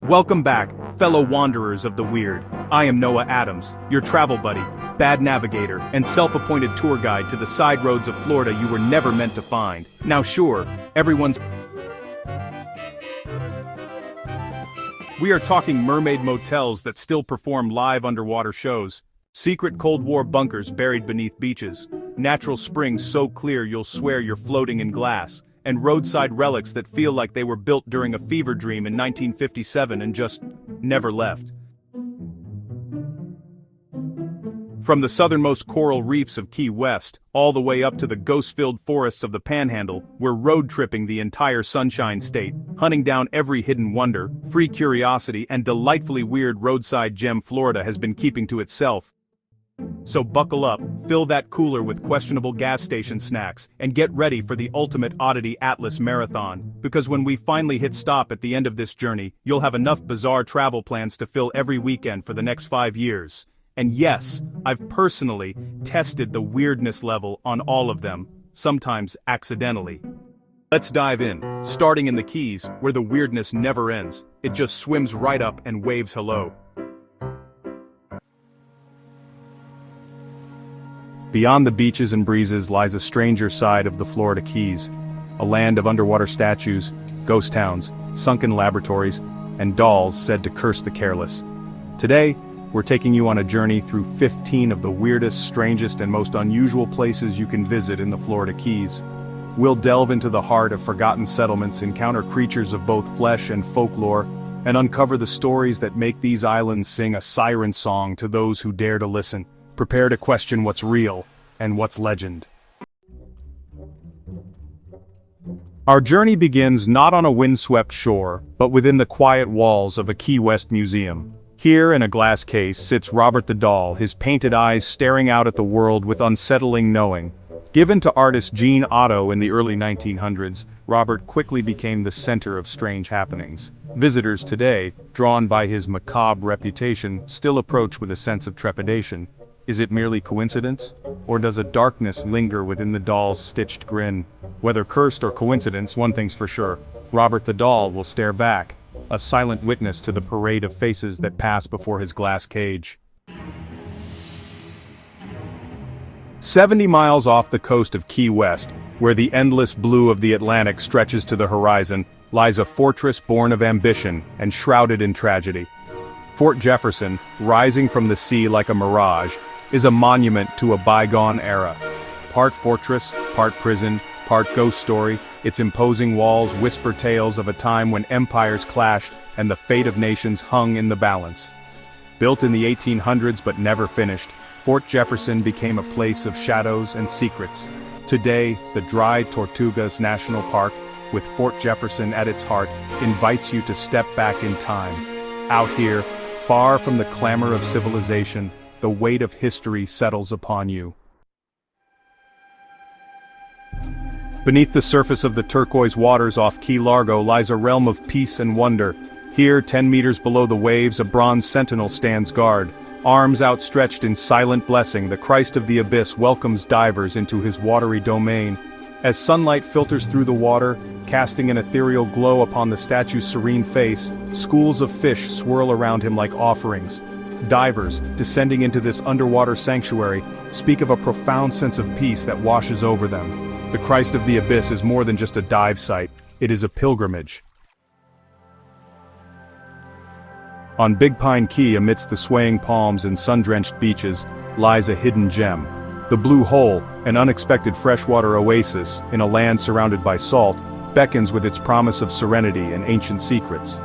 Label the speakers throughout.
Speaker 1: Welcome back, fellow wanderers of the weird. I am Noah Adams, your travel buddy, bad navigator, and self-appointed tour guide to the side roads of Florida you were never meant to find. Now sure, we are talking mermaid motels that still perform live underwater shows, secret Cold War bunkers buried beneath beaches, natural springs so clear you'll swear you're floating in glass, and roadside relics that feel like they were built during a fever dream in 1957 and just never left. From the southernmost coral reefs of Key West, all the way up to the ghost-filled forests of the Panhandle, we're road-tripping the entire Sunshine State, hunting down every hidden wonder, free curiosity, and delightfully weird roadside gem Florida has been keeping to itself. So buckle up, fill that cooler with questionable gas station snacks, and get ready for the ultimate Oddity Atlas marathon, because when we finally hit stop at the end of this journey, you'll have enough bizarre travel plans to fill every weekend for the next 5 years. And yes, I've personally tested the weirdness level on all of them, sometimes accidentally. Let's dive in, starting in the Keys, where the weirdness never ends. It just swims right up and waves hello. Beyond the beaches and breezes lies a stranger side of the Florida Keys, a land of underwater statues, ghost towns, sunken laboratories, and dolls said to curse the careless. Today, we're taking you on a journey through 15 of the weirdest, strangest, and most unusual places you can visit in the Florida Keys. We'll delve into the heart of forgotten settlements, encounter creatures of both flesh and folklore, and uncover the stories that make these islands sing a siren song to those who dare to listen. Prepare to question what's real and what's legend. Our journey begins not on a windswept shore, but within the quiet walls of a Key West museum. Here, in a glass case, sits Robert the Doll, his painted eyes staring out at the world with unsettling knowing. Given to artist Jean Otto in the early 1900s, Robert quickly became the center of strange happenings. Visitors today, drawn by his macabre reputation, still approach with a sense of trepidation. Is it merely coincidence? Or does a darkness linger within the doll's stitched grin? Whether cursed or coincidence, one thing's for sure. Robert the Doll will stare back, a silent witness to the parade of faces that pass before his glass cage. 70 miles off the coast of Key West, where the endless blue of the Atlantic stretches to the horizon, lies a fortress born of ambition and shrouded in tragedy. Fort Jefferson, rising from the sea like a mirage, is a monument to a bygone era. Part fortress, part prison, part ghost story, its imposing walls whisper tales of a time when empires clashed and the fate of nations hung in the balance. Built in the 1800s but never finished, Fort Jefferson became a place of shadows and secrets. Today, the Dry Tortugas National Park, with Fort Jefferson at its heart, invites you to step back in time. Out here, far from the clamor of civilization, the weight of history settles upon you. Beneath the surface of the turquoise waters off Key Largo lies a realm of peace and wonder. Here, 10 meters below the waves, a bronze sentinel stands guard. Arms outstretched in silent blessing, the Christ of the Abyss welcomes divers into his watery domain. As sunlight filters through the water, casting an ethereal glow upon the statue's serene face, schools of fish swirl around him like offerings. Divers, descending into this underwater sanctuary, speak of a profound sense of peace that washes over them. The Christ of the Abyss is more than just a dive site, it is a pilgrimage. On Big Pine Key, amidst the swaying palms and sun-drenched beaches, lies a hidden gem. The Blue Hole, an unexpected freshwater oasis in a land surrounded by salt, beckons with its promise of serenity and ancient secrets.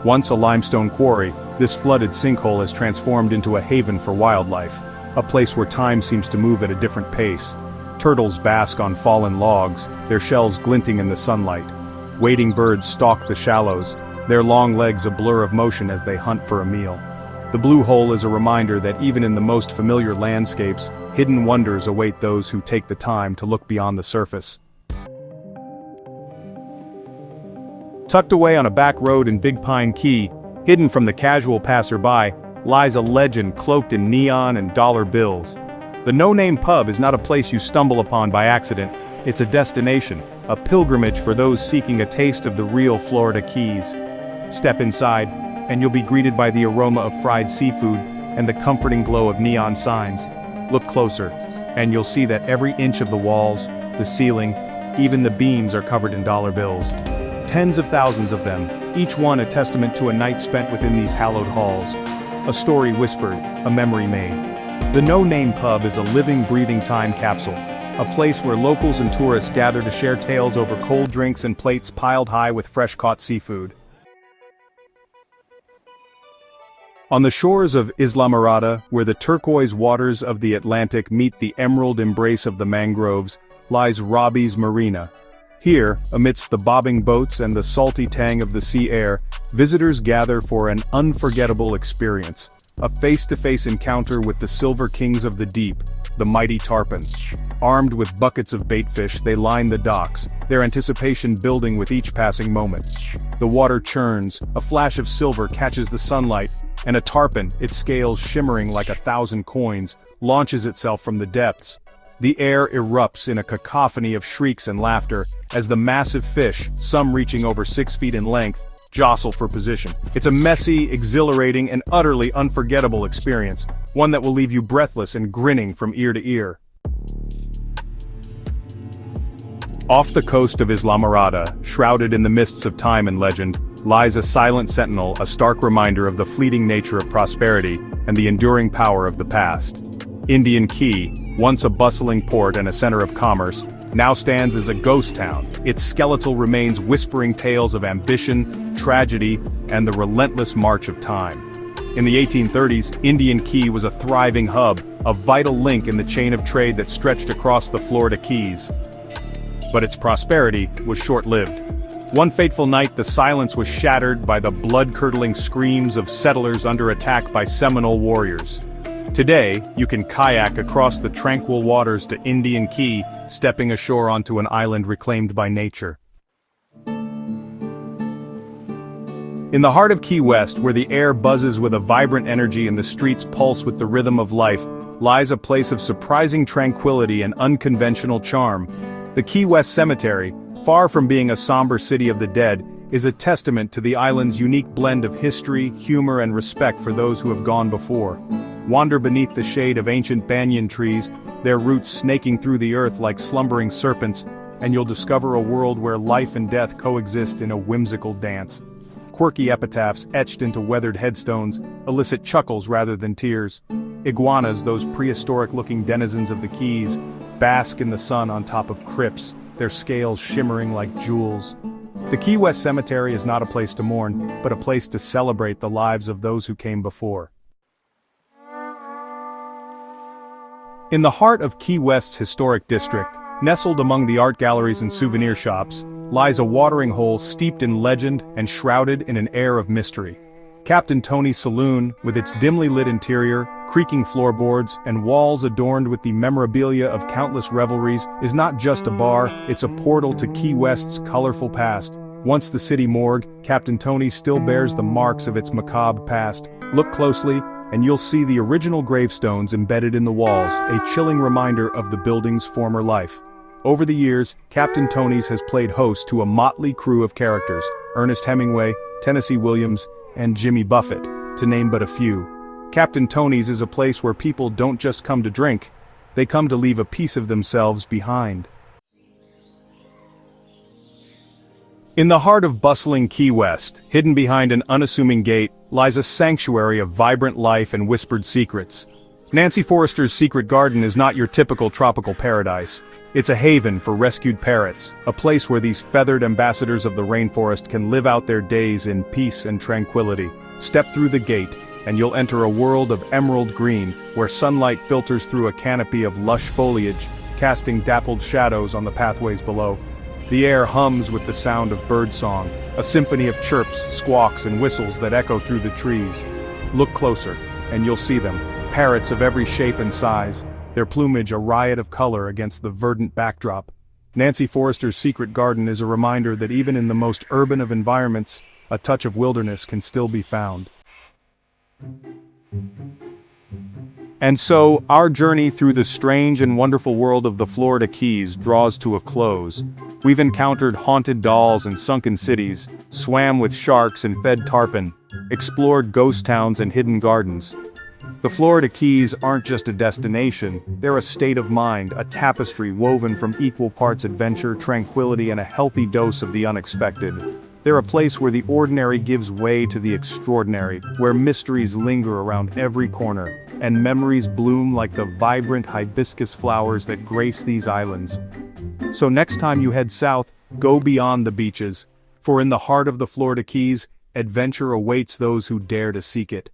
Speaker 1: Once a limestone quarry, this flooded sinkhole has transformed into a haven for wildlife, a place where time seems to move at a different pace. Turtles bask on fallen logs, their shells glinting in the sunlight. Wading birds stalk the shallows, their long legs a blur of motion as they hunt for a meal. The Blue Hole is a reminder that even in the most familiar landscapes, hidden wonders await those who take the time to look beyond the surface. Tucked away on a back road in Big Pine Key, hidden from the casual passerby, lies a legend cloaked in neon and dollar bills. The no-name pub is not a place you stumble upon by accident, it's a destination, a pilgrimage for those seeking a taste of the real Florida Keys. Step inside, and you'll be greeted by the aroma of fried seafood and the comforting glow of neon signs. Look closer, and you'll see that every inch of the walls, the ceiling, even the beams are covered in dollar bills. Tens of thousands of them, each one a testament to a night spent within these hallowed halls. A story whispered, a memory made. The No Name Pub is a living, breathing time capsule. A place where locals and tourists gather to share tales over cold drinks and plates piled high with fresh-caught seafood. On the shores of Isla Mirada, where the turquoise waters of the Atlantic meet the emerald embrace of the mangroves, lies Robbie's Marina. Here, amidst the bobbing boats and the salty tang of the sea air, visitors gather for an unforgettable experience. A face-to-face encounter with the silver kings of the deep, the mighty tarpons. Armed with buckets of baitfish, they line the docks, their anticipation building with each passing moment. The water churns, a flash of silver catches the sunlight, and a tarpon, its scales shimmering like 1,000 coins, launches itself from the depths. The air erupts in a cacophony of shrieks and laughter, as the massive fish, some reaching over 6 feet in length, jostle for position. It's a messy, exhilarating, and utterly unforgettable experience, one that will leave you breathless and grinning from ear to ear. Off the coast of Isla Mirada, shrouded in the mists of time and legend, lies a silent sentinel, a stark reminder of the fleeting nature of prosperity and the enduring power of the past. Indian Key, once a bustling port and a center of commerce, now stands as a ghost town, its skeletal remains whispering tales of ambition, tragedy, and the relentless march of time. In the 1830s, Indian Key was a thriving hub, a vital link in the chain of trade that stretched across the Florida Keys. But its prosperity was short-lived. One fateful night, the silence was shattered by the blood-curdling screams of settlers under attack by Seminole warriors. Today, you can kayak across the tranquil waters to Indian Key, stepping ashore onto an island reclaimed by nature. In the heart of Key West, where the air buzzes with a vibrant energy and the streets pulse with the rhythm of life, lies a place of surprising tranquility and unconventional charm. The Key West Cemetery, far from being a somber city of the dead, is a testament to the island's unique blend of history, humor, and respect for those who have gone before. Wander beneath the shade of ancient banyan trees, their roots snaking through the earth like slumbering serpents, and you'll discover a world where life and death coexist in a whimsical dance. Quirky epitaphs etched into weathered headstones elicit chuckles rather than tears. Iguanas, those prehistoric-looking denizens of the Keys, bask in the sun on top of crypts, their scales shimmering like jewels. The Key West Cemetery is not a place to mourn, but a place to celebrate the lives of those who came before. In the heart of Key West's historic district, nestled among the art galleries and souvenir shops, lies a watering hole steeped in legend and shrouded in an air of mystery. Captain Tony's Saloon, with its dimly lit interior, creaking floorboards, and walls adorned with the memorabilia of countless revelries, is not just a bar, it's a portal to Key West's colorful past. Once the city morgue, Captain Tony's still bears the marks of its macabre past. Look closely, and you'll see the original gravestones embedded in the walls, a chilling reminder of the building's former life. Over the years, Captain Tony's has played host to a motley crew of characters: Ernest Hemingway, Tennessee Williams, and Jimmy Buffett, to name but a few. Captain Tony's is a place where people don't just come to drink, they come to leave a piece of themselves behind. In the heart of bustling Key West, hidden behind an unassuming gate, lies a sanctuary of vibrant life and whispered secrets. Nancy Forrester's Secret Garden is not your typical tropical paradise. It's a haven for rescued parrots, a place where these feathered ambassadors of the rainforest can live out their days in peace and tranquility. Step through the gate, and you'll enter a world of emerald green, where sunlight filters through a canopy of lush foliage, casting dappled shadows on the pathways below. The air hums with the sound of birdsong, a symphony of chirps, squawks, and whistles that echo through the trees. Look closer, and you'll see them, parrots of every shape and size, their plumage a riot of color against the verdant backdrop. Nancy Forrester's Secret Garden is a reminder that even in the most urban of environments, a touch of wilderness can still be found. And so, our journey through the strange and wonderful world of the Florida Keys draws to a close. We've encountered haunted dolls and sunken cities, swam with sharks and fed tarpon, explored ghost towns and hidden gardens. The Florida Keys aren't just a destination, they're a state of mind, a tapestry woven from equal parts adventure, tranquility, and a healthy dose of the unexpected. They're a place where the ordinary gives way to the extraordinary, where mysteries linger around every corner, and memories bloom like the vibrant hibiscus flowers that grace these islands. So next time you head south, go beyond the beaches, for in the heart of the Florida Keys, adventure awaits those who dare to seek it.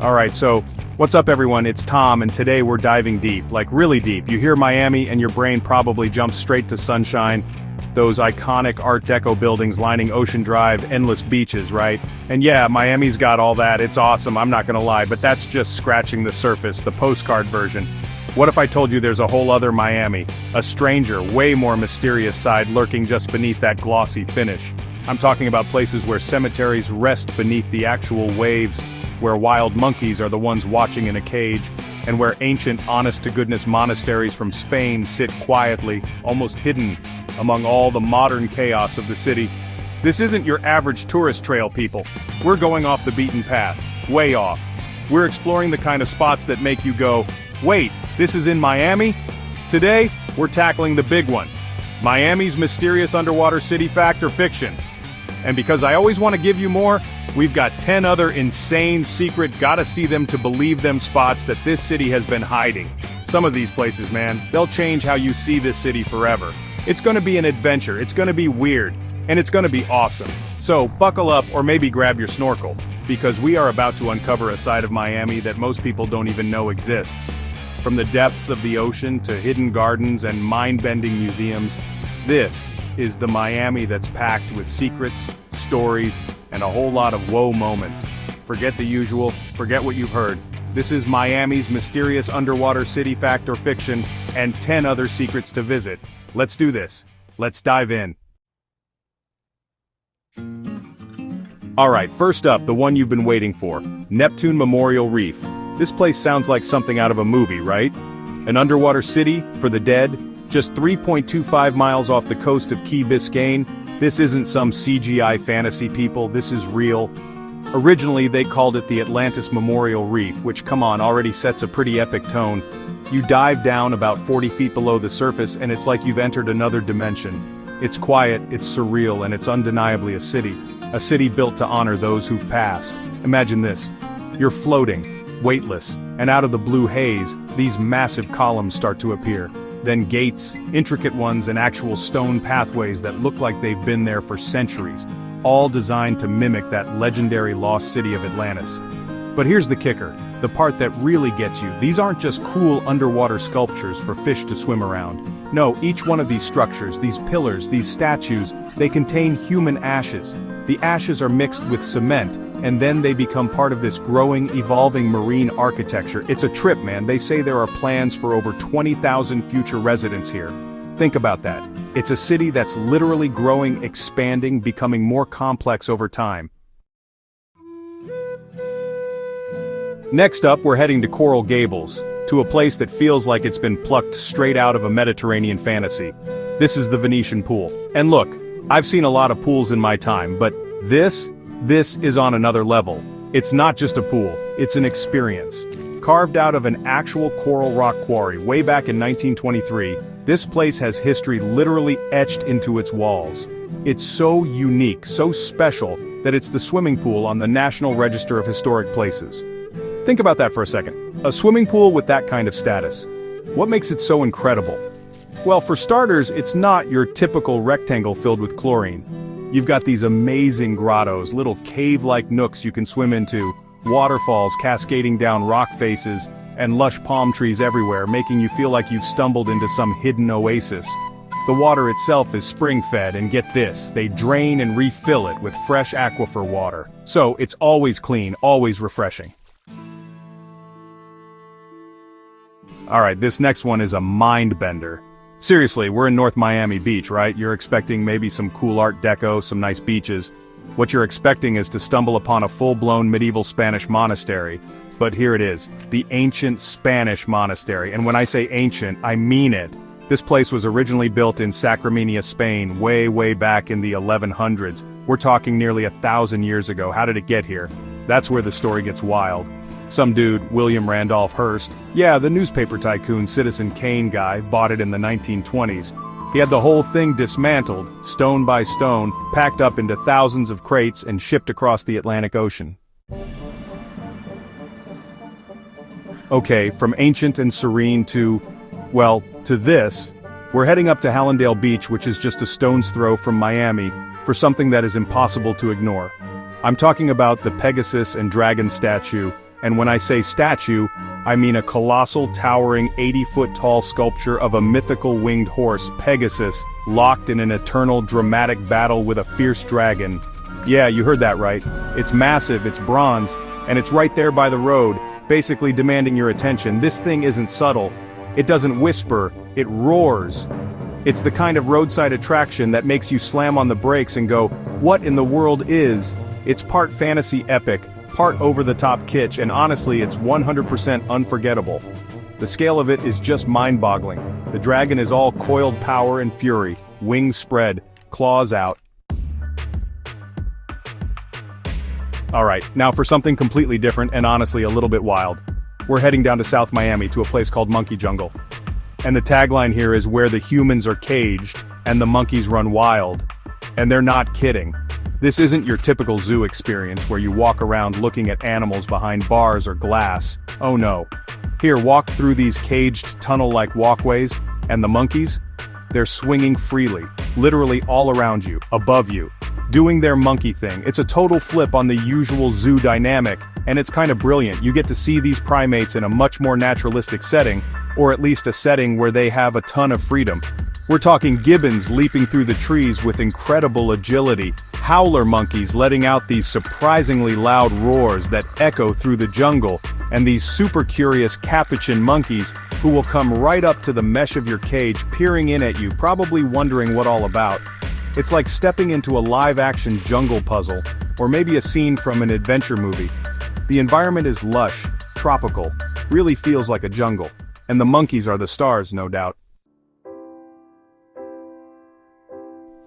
Speaker 1: Alright, so, what's up everyone, it's Tom, and today we're diving deep, like really deep. You hear Miami and your brain probably jumps straight to sunshine, those iconic Art Deco buildings lining Ocean Drive, endless beaches, right? And yeah, Miami's got all that, it's awesome, I'm not gonna lie, but that's just scratching the surface, the postcard version. What if I told you there's a whole other Miami, a stranger, way more mysterious side lurking just beneath that glossy finish? I'm talking about places where cemeteries rest beneath the actual waves, where wild monkeys are the ones watching in a cage, and where ancient honest-to-goodness monasteries from Spain sit quietly, almost hidden, among all the modern chaos of the city. This isn't your average tourist trail, people. We're going off the beaten path, way off. We're exploring the kind of spots that make you go, wait, this is in Miami? Today, we're tackling the big one, Miami's mysterious underwater city fact or fiction. And because I always want to give you more, we've got 10 other insane secret gotta-see-them-to-believe-them spots that this city has been hiding. Some of these places, man, they'll change how you see this city forever. It's gonna be an adventure, it's gonna be weird, and it's gonna be awesome. So buckle up or maybe grab your snorkel, because we are about to uncover a side of Miami that most people don't even know exists. From the depths of the ocean to hidden gardens and mind-bending museums, this is the Miami that's packed with secrets, stories, and a whole lot of whoa moments. Forget the usual, forget what you've heard. This is Miami's mysterious underwater city fact or fiction, and 10 other secrets to visit. Let's do this. Let's dive in. Alright, first up, the one you've been waiting for, Neptune Memorial Reef. This place sounds like something out of a movie, right? An underwater city for the dead, just 3.25 miles off the coast of Key Biscayne. This isn't some CGI fantasy, people, this is real. Originally, they called it the Atlantis Memorial Reef, which, come on, already sets a pretty epic tone. You dive down about 40 feet below the surface and it's like you've entered another dimension. It's quiet, it's surreal, and it's undeniably a city. A city built to honor those who've passed. Imagine this. You're floating, weightless, and out of the blue haze, these massive columns start to appear. Then gates, intricate ones, and actual stone pathways that look like they've been there for centuries, all designed to mimic that legendary lost city of Atlantis. But here's the kicker, the part that really gets you. These aren't just cool underwater sculptures for fish to swim around. No, each one of these structures, these pillars, these statues, they contain human ashes. The ashes are mixed with cement, and then they become part of this growing, evolving marine architecture. It's a trip, man. They say there are plans for over 20,000 future residents here. Think about that. It's a city that's literally growing, expanding, becoming more complex over time. Next up, we're heading to Coral Gables, to a place that feels like it's been plucked straight out of a Mediterranean fantasy. This is the Venetian Pool. And look, I've seen a lot of pools in my time, but this is on another level. It's not just a pool, it's an experience. Carved out of an actual coral rock quarry way back in 1923, this place has history literally etched into its walls. It's so unique, so special, that it's the swimming pool on the National Register of Historic Places. Think about that for a second. A swimming pool with that kind of status. What makes it so incredible? Well, for starters, it's not your typical rectangle filled with chlorine. You've got these amazing grottos, little cave-like nooks you can swim into, waterfalls cascading down rock faces, and lush palm trees everywhere, making you feel like you've stumbled into some hidden oasis. The water itself is spring-fed, and get this, they drain and refill it with fresh aquifer water. So it's always clean, always refreshing. Alright, this next one is a mind-bender. Seriously, we're in North Miami Beach, right? You're expecting maybe some cool Art Deco, some nice beaches. What you're expecting is to stumble upon a full-blown medieval Spanish monastery. But here it is, the ancient Spanish monastery. And when I say ancient, I mean it. This place was originally built in Sacramento, Spain, way back in the 1100s. We're talking nearly 1,000 years ago. How did it get here? That's where the story gets wild. Some dude, William Randolph Hearst, yeah, the newspaper tycoon Citizen Kane guy, bought it in the 1920s. He had the whole thing dismantled, stone by stone, packed up into thousands of crates and shipped across the Atlantic Ocean. Okay, from ancient and serene to, well, to this, we're heading up to Hallandale Beach, which is just a stone's throw from Miami, for something that is impossible to ignore. I'm talking about the Pegasus and Dragon statue, and when I say statue, I mean a colossal, towering, 80-foot-tall sculpture of a mythical winged horse, Pegasus, locked in an eternal, dramatic battle with a fierce dragon. Yeah, you heard that right. It's massive, it's bronze, and it's right there by the road, basically demanding your attention. This thing isn't subtle. It doesn't whisper, it roars. It's the kind of roadside attraction that makes you slam on the brakes and go, what in the world is? It's part fantasy epic, part over-the-top kitsch, and honestly, it's 100% unforgettable. The scale of it is just mind-boggling. The dragon is all coiled power and fury, wings spread, claws out. Alright, now for something completely different and honestly a little bit wild. We're heading down to South Miami to a place called Monkey Jungle. And the tagline here is where the humans are caged, and the monkeys run wild. And they're not kidding. This isn't your typical zoo experience where you walk around looking at animals behind bars or glass. Oh no. Here, walk through these caged tunnel-like walkways, and the monkeys? They're swinging freely, literally all around you, above you, doing their monkey thing. It's a total flip on the usual zoo dynamic, and it's kind of brilliant. You get to see these primates in a much more naturalistic setting, or at least a setting where they have a ton of freedom. We're talking gibbons leaping through the trees with incredible agility, howler monkeys letting out these surprisingly loud roars that echo through the jungle, and these super curious capuchin monkeys who will come right up to the mesh of your cage, peering in at you, probably wondering what all about. It's like stepping into a live-action jungle puzzle, or maybe a scene from an adventure movie. The environment is lush, tropical, really feels like a jungle, and the monkeys are the stars, no doubt.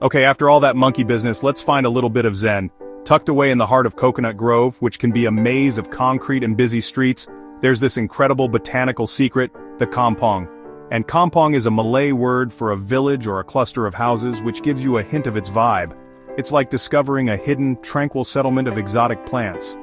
Speaker 1: Okay, after all that monkey business, let's find a little bit of zen. Tucked away in the heart of Coconut Grove, which can be a maze of concrete and busy streets, there's this incredible botanical secret, the kampong. And kampong is a Malay word for a village or a cluster of houses, which gives you a hint of its vibe. It's like discovering a hidden, tranquil settlement of exotic plants.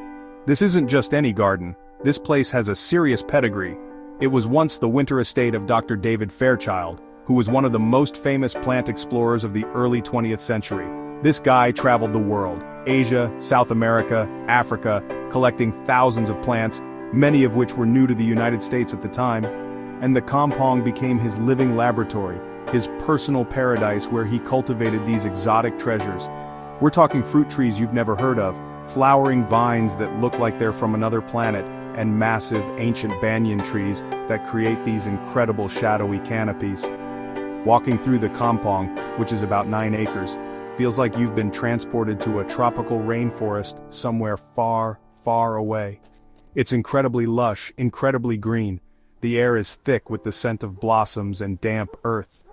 Speaker 1: This isn't just any garden. This place has a serious pedigree. It was once the winter estate of Dr. David Fairchild, who was one of the most famous plant explorers of the early 20th century. This guy traveled the world, Asia, South America, Africa, collecting thousands of plants, many of which were new to the United States at the time, and the kampong became his living laboratory, his personal paradise where he cultivated these exotic treasures. We're talking fruit trees you've never heard of, flowering vines that look like they're from another planet, and massive, ancient banyan trees that create these incredible shadowy canopies. Walking through the kampong, which is about 9 acres, feels like you've been transported to a tropical rainforest somewhere far, far away. It's incredibly lush, incredibly green. The air is thick with the scent of blossoms and damp earth.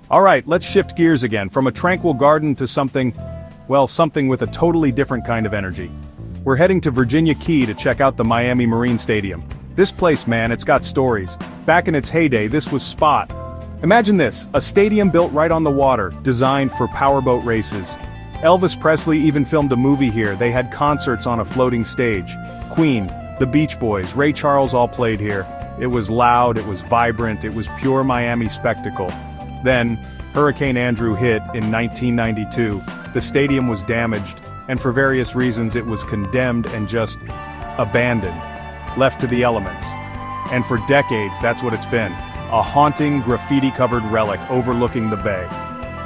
Speaker 1: Alright, let's shift gears again, from a tranquil garden to something, well, something with a totally different kind of energy. We're heading to Virginia Key to check out the Miami Marine Stadium. This place, man, it's got stories. Back in its heyday, this was spot. Imagine this, a stadium built right on the water, designed for powerboat races. Elvis Presley even filmed a movie here. They had concerts on a floating stage. Queen, the Beach Boys, Ray Charles all played here. It was loud, it was vibrant, it was pure Miami spectacle. Then, Hurricane Andrew hit in 1992. The stadium was damaged, and for various reasons it was condemned and just abandoned, left to the elements. And for decades, that's what it's been. A haunting, graffiti-covered relic overlooking the bay.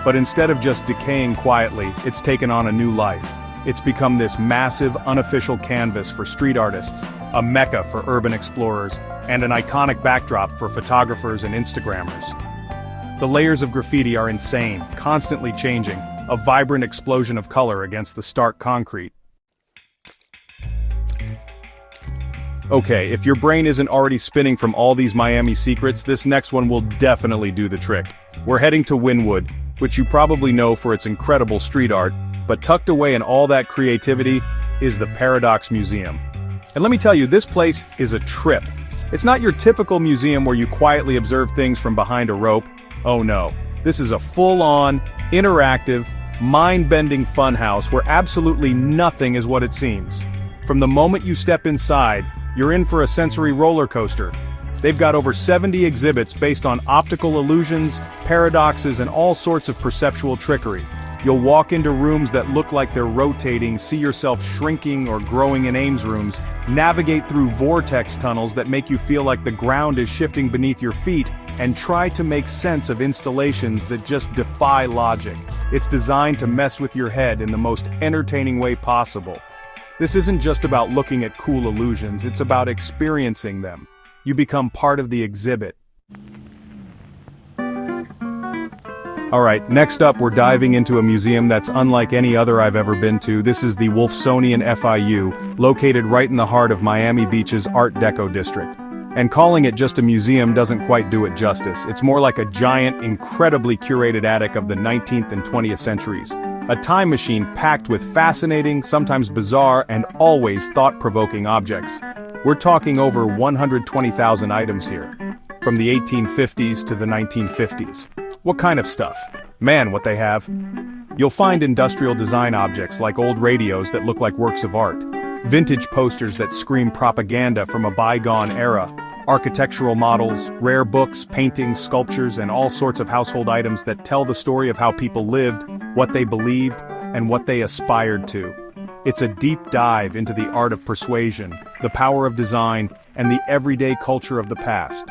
Speaker 1: But instead of just decaying quietly, it's taken on a new life. It's become this massive, unofficial canvas for street artists, a mecca for urban explorers, and an iconic backdrop for photographers and Instagrammers. The layers of graffiti are insane, constantly changing, a vibrant explosion of color against the stark concrete. Okay, if your brain isn't already spinning from all these Miami secrets, this next one will definitely do the trick. We're heading to Wynwood, which you probably know for its incredible street art, but tucked away in all that creativity is the Paradox Museum. And let me tell you, this place is a trip. It's not your typical museum where you quietly observe things from behind a rope. Oh no, this is a full-on, interactive, mind-bending funhouse where absolutely nothing is what it seems. From the moment you step inside, you're in for a sensory roller coaster. They've got over 70 exhibits based on optical illusions, paradoxes, and all sorts of perceptual trickery. You'll walk into rooms that look like they're rotating, see yourself shrinking or growing in Ames rooms, navigate through vortex tunnels that make you feel like the ground is shifting beneath your feet, and try to make sense of installations that just defy logic. It's designed to mess with your head in the most entertaining way possible. This isn't just about looking at cool illusions, it's about experiencing them. You become part of the exhibit. Alright, next up we're diving into a museum that's unlike any other I've ever been to. This is the Wolfsonian FIU, located right in the heart of Miami Beach's Art Deco district. And calling it just a museum doesn't quite do it justice. It's more like a giant, incredibly curated attic of the 19th and 20th centuries. A time machine packed with fascinating, sometimes bizarre, and always thought-provoking objects. We're talking over 120,000 items here. From the 1850s to the 1950s. What kind of stuff? Man, what they have. You'll find industrial design objects like old radios that look like works of art. Vintage posters that scream propaganda from a bygone era. Architectural models, rare books, paintings, sculptures, and all sorts of household items that tell the story of how people lived, what they believed, and what they aspired to. It's a deep dive into the art of persuasion, the power of design, and the everyday culture of the past.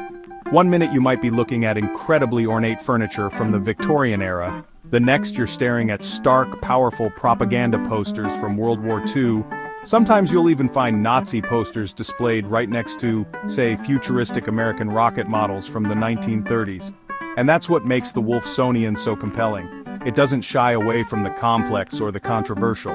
Speaker 1: One minute you might be looking at incredibly ornate furniture from the Victorian era, the next you're staring at stark, powerful propaganda posters from World War II. Sometimes you'll even find Nazi posters displayed right next to, say, futuristic American rocket models from the 1930s. And that's what makes the Wolfsonian so compelling. It doesn't shy away from the complex or the controversial.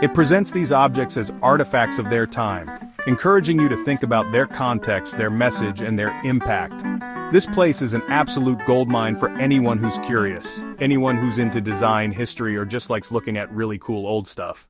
Speaker 1: It presents these objects as artifacts of their time, encouraging you to think about their context, their message, and their impact. This place is an absolute goldmine for anyone who's curious, anyone who's into design, history, or just likes looking at really cool old stuff.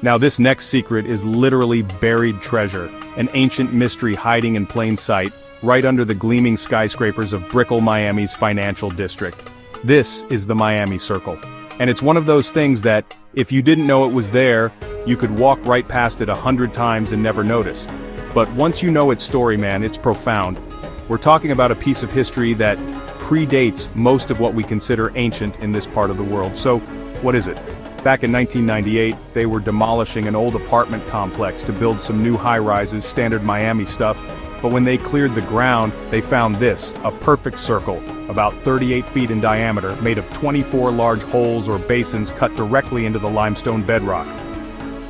Speaker 1: Now this next secret is literally buried treasure, an ancient mystery hiding in plain sight, right under the gleaming skyscrapers of Brickell, Miami's financial district. This is the Miami Circle. And it's one of those things that, if you didn't know it was there, you could walk right past it 100 times and never notice. But once you know its story, man, it's profound. We're talking about a piece of history that predates most of what we consider ancient in this part of the world. So, what is it? Back in 1998, they were demolishing an old apartment complex to build some new high-rises, standard Miami stuff. But when they cleared the ground, they found this, a perfect circle, about 38 feet in diameter, made of 24 large holes or basins cut directly into the limestone bedrock.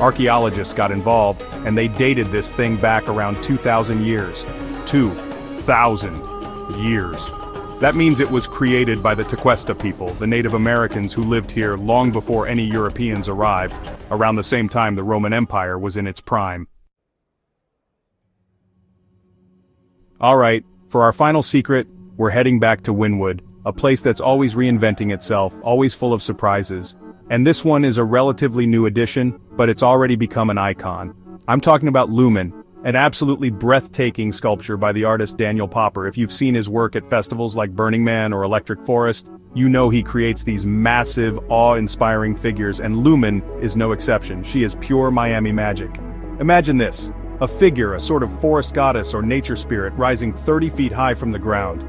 Speaker 1: Archaeologists got involved, and they dated this thing back around 2,000 years. 2,000 years. That means it was created by the Tequesta people, the Native Americans who lived here long before any Europeans arrived, around the same time the Roman Empire was in its prime. Alright, for our final secret, we're heading back to Wynwood, a place that's always reinventing itself, always full of surprises. And this one is a relatively new addition, but it's already become an icon. I'm talking about Lumen, an absolutely breathtaking sculpture by the artist Daniel Popper. If you've seen his work at festivals like Burning Man or Electric Forest, you know he creates these massive, awe-inspiring figures, and Lumen is no exception. She is pure Miami magic. Imagine this. A figure, a sort of forest goddess or nature spirit, rising 30 feet high from the ground.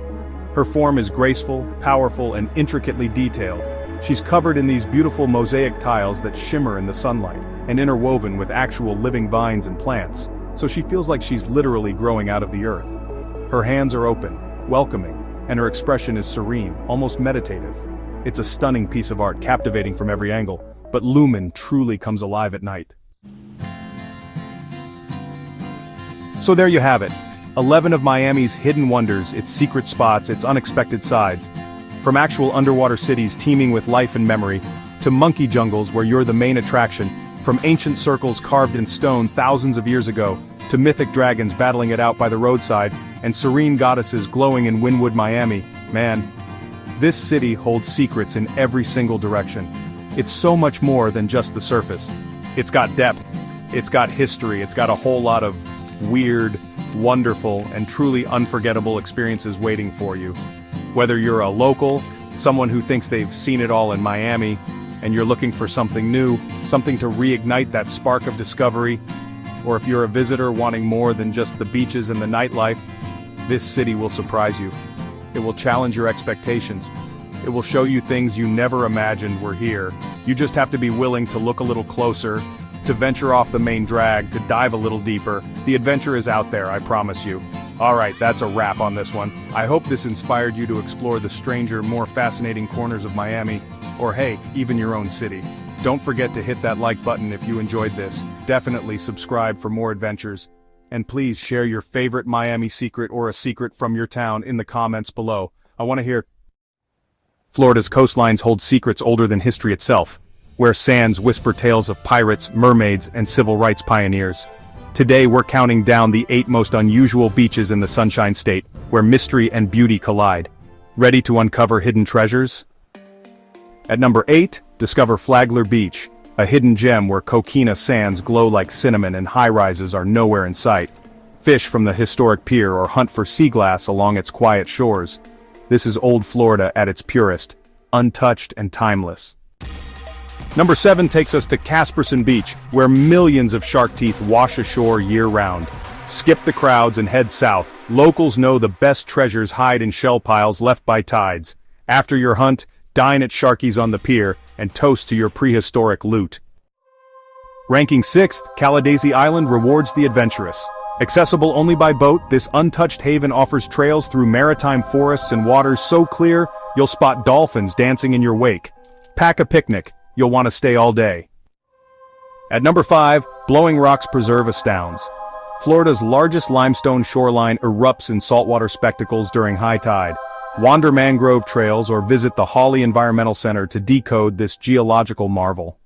Speaker 1: Her form is graceful, powerful, and intricately detailed. She's covered in these beautiful mosaic tiles that shimmer in the sunlight, and interwoven with actual living vines and plants, so she feels like she's literally growing out of the earth. Her hands are open, welcoming, and her expression is serene, almost meditative. It's a stunning piece of art, captivating from every angle, but Lumen truly comes alive at night. So there you have it, 11 of Miami's hidden wonders, its secret spots, its unexpected sides. From actual underwater cities teeming with life and memory, to monkey jungles where you're the main attraction, From ancient circles carved in stone thousands of years ago, to mythic dragons battling it out by the roadside, and serene goddesses glowing in Wynwood, Miami, man, this city holds secrets in every single direction. It's so much more than just the surface. It's got depth, it's got history, it's got a whole lot of weird, wonderful, and truly unforgettable experiences waiting for you. Whether you're a local, someone who thinks they've seen it all in Miami, and you're looking for something new, something to reignite that spark of discovery, or if you're a visitor wanting more than just the beaches and the nightlife, this city will surprise you. It will challenge your expectations. It will show you things you never imagined were here. You just have to be willing to look a little closer, to venture off the main drag, to dive a little deeper. The adventure is out there, I promise you. Alright, that's a wrap on this one. I hope this inspired you to explore the stranger, more fascinating corners of Miami, or hey, even your own city. Don't forget to hit that like button if you enjoyed this. Definitely subscribe for more adventures. And please share your favorite Miami secret or a secret from your town in the comments below. I want to hear. Florida's coastlines hold secrets older than history itself, where sands whisper tales of pirates, mermaids, and civil rights pioneers. Today we're counting down the 8 most unusual beaches in the Sunshine State, where mystery and beauty collide. Ready to uncover hidden treasures? At number 8, discover Flagler Beach, a hidden gem where coquina sands glow like cinnamon and high-rises are nowhere in sight. Fish from the historic pier or hunt for sea glass along its quiet shores. This is old Florida at its purest, untouched and timeless. Number 7 takes us to Casperson Beach, where millions of shark teeth wash ashore year-round. Skip the crowds and head south. Locals know the best treasures hide in shell piles left by tides. After your hunt, dine at Sharky's on the pier, and toast to your prehistoric loot. Ranking 6th, Caladaisy Island rewards the adventurous. Accessible only by boat, this untouched haven offers trails through maritime forests and waters so clear, you'll spot dolphins dancing in your wake. Pack a picnic, you'll want to stay all day. At number 5, Blowing Rocks Preserve astounds. Florida's largest limestone shoreline erupts in saltwater spectacles during high tide. Wander mangrove trails or visit the Hawley Environmental Center to decode this geological marvel.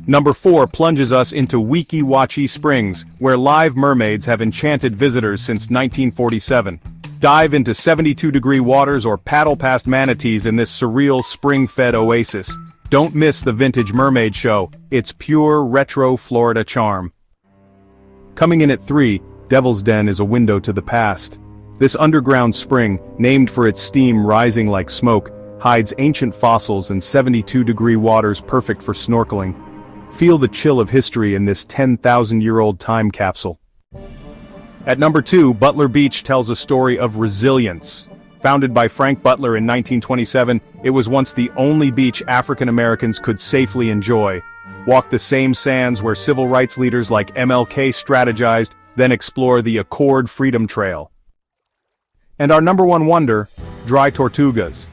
Speaker 1: Number 4 plunges us into Weeki Wachee Springs, where live mermaids have enchanted visitors since 1947. Dive into 72-degree waters or paddle past manatees in this surreal spring-fed oasis. Don't miss the Vintage Mermaid Show. It's pure retro Florida charm. Coming in at 3, Devil's Den is a window to the past. This underground spring, named for its steam rising like smoke, hides ancient fossils and 72-degree waters perfect for snorkeling. Feel the chill of history in this 10,000-year-old time capsule. At number 2, Butler Beach tells a story of resilience. Founded by Frank Butler in 1927, it was once the only beach African Americans could safely enjoy. Walk the same sands where civil rights leaders like MLK strategized, then explore the Accord Freedom Trail. And our number 1 wonder, Dry Tortugas.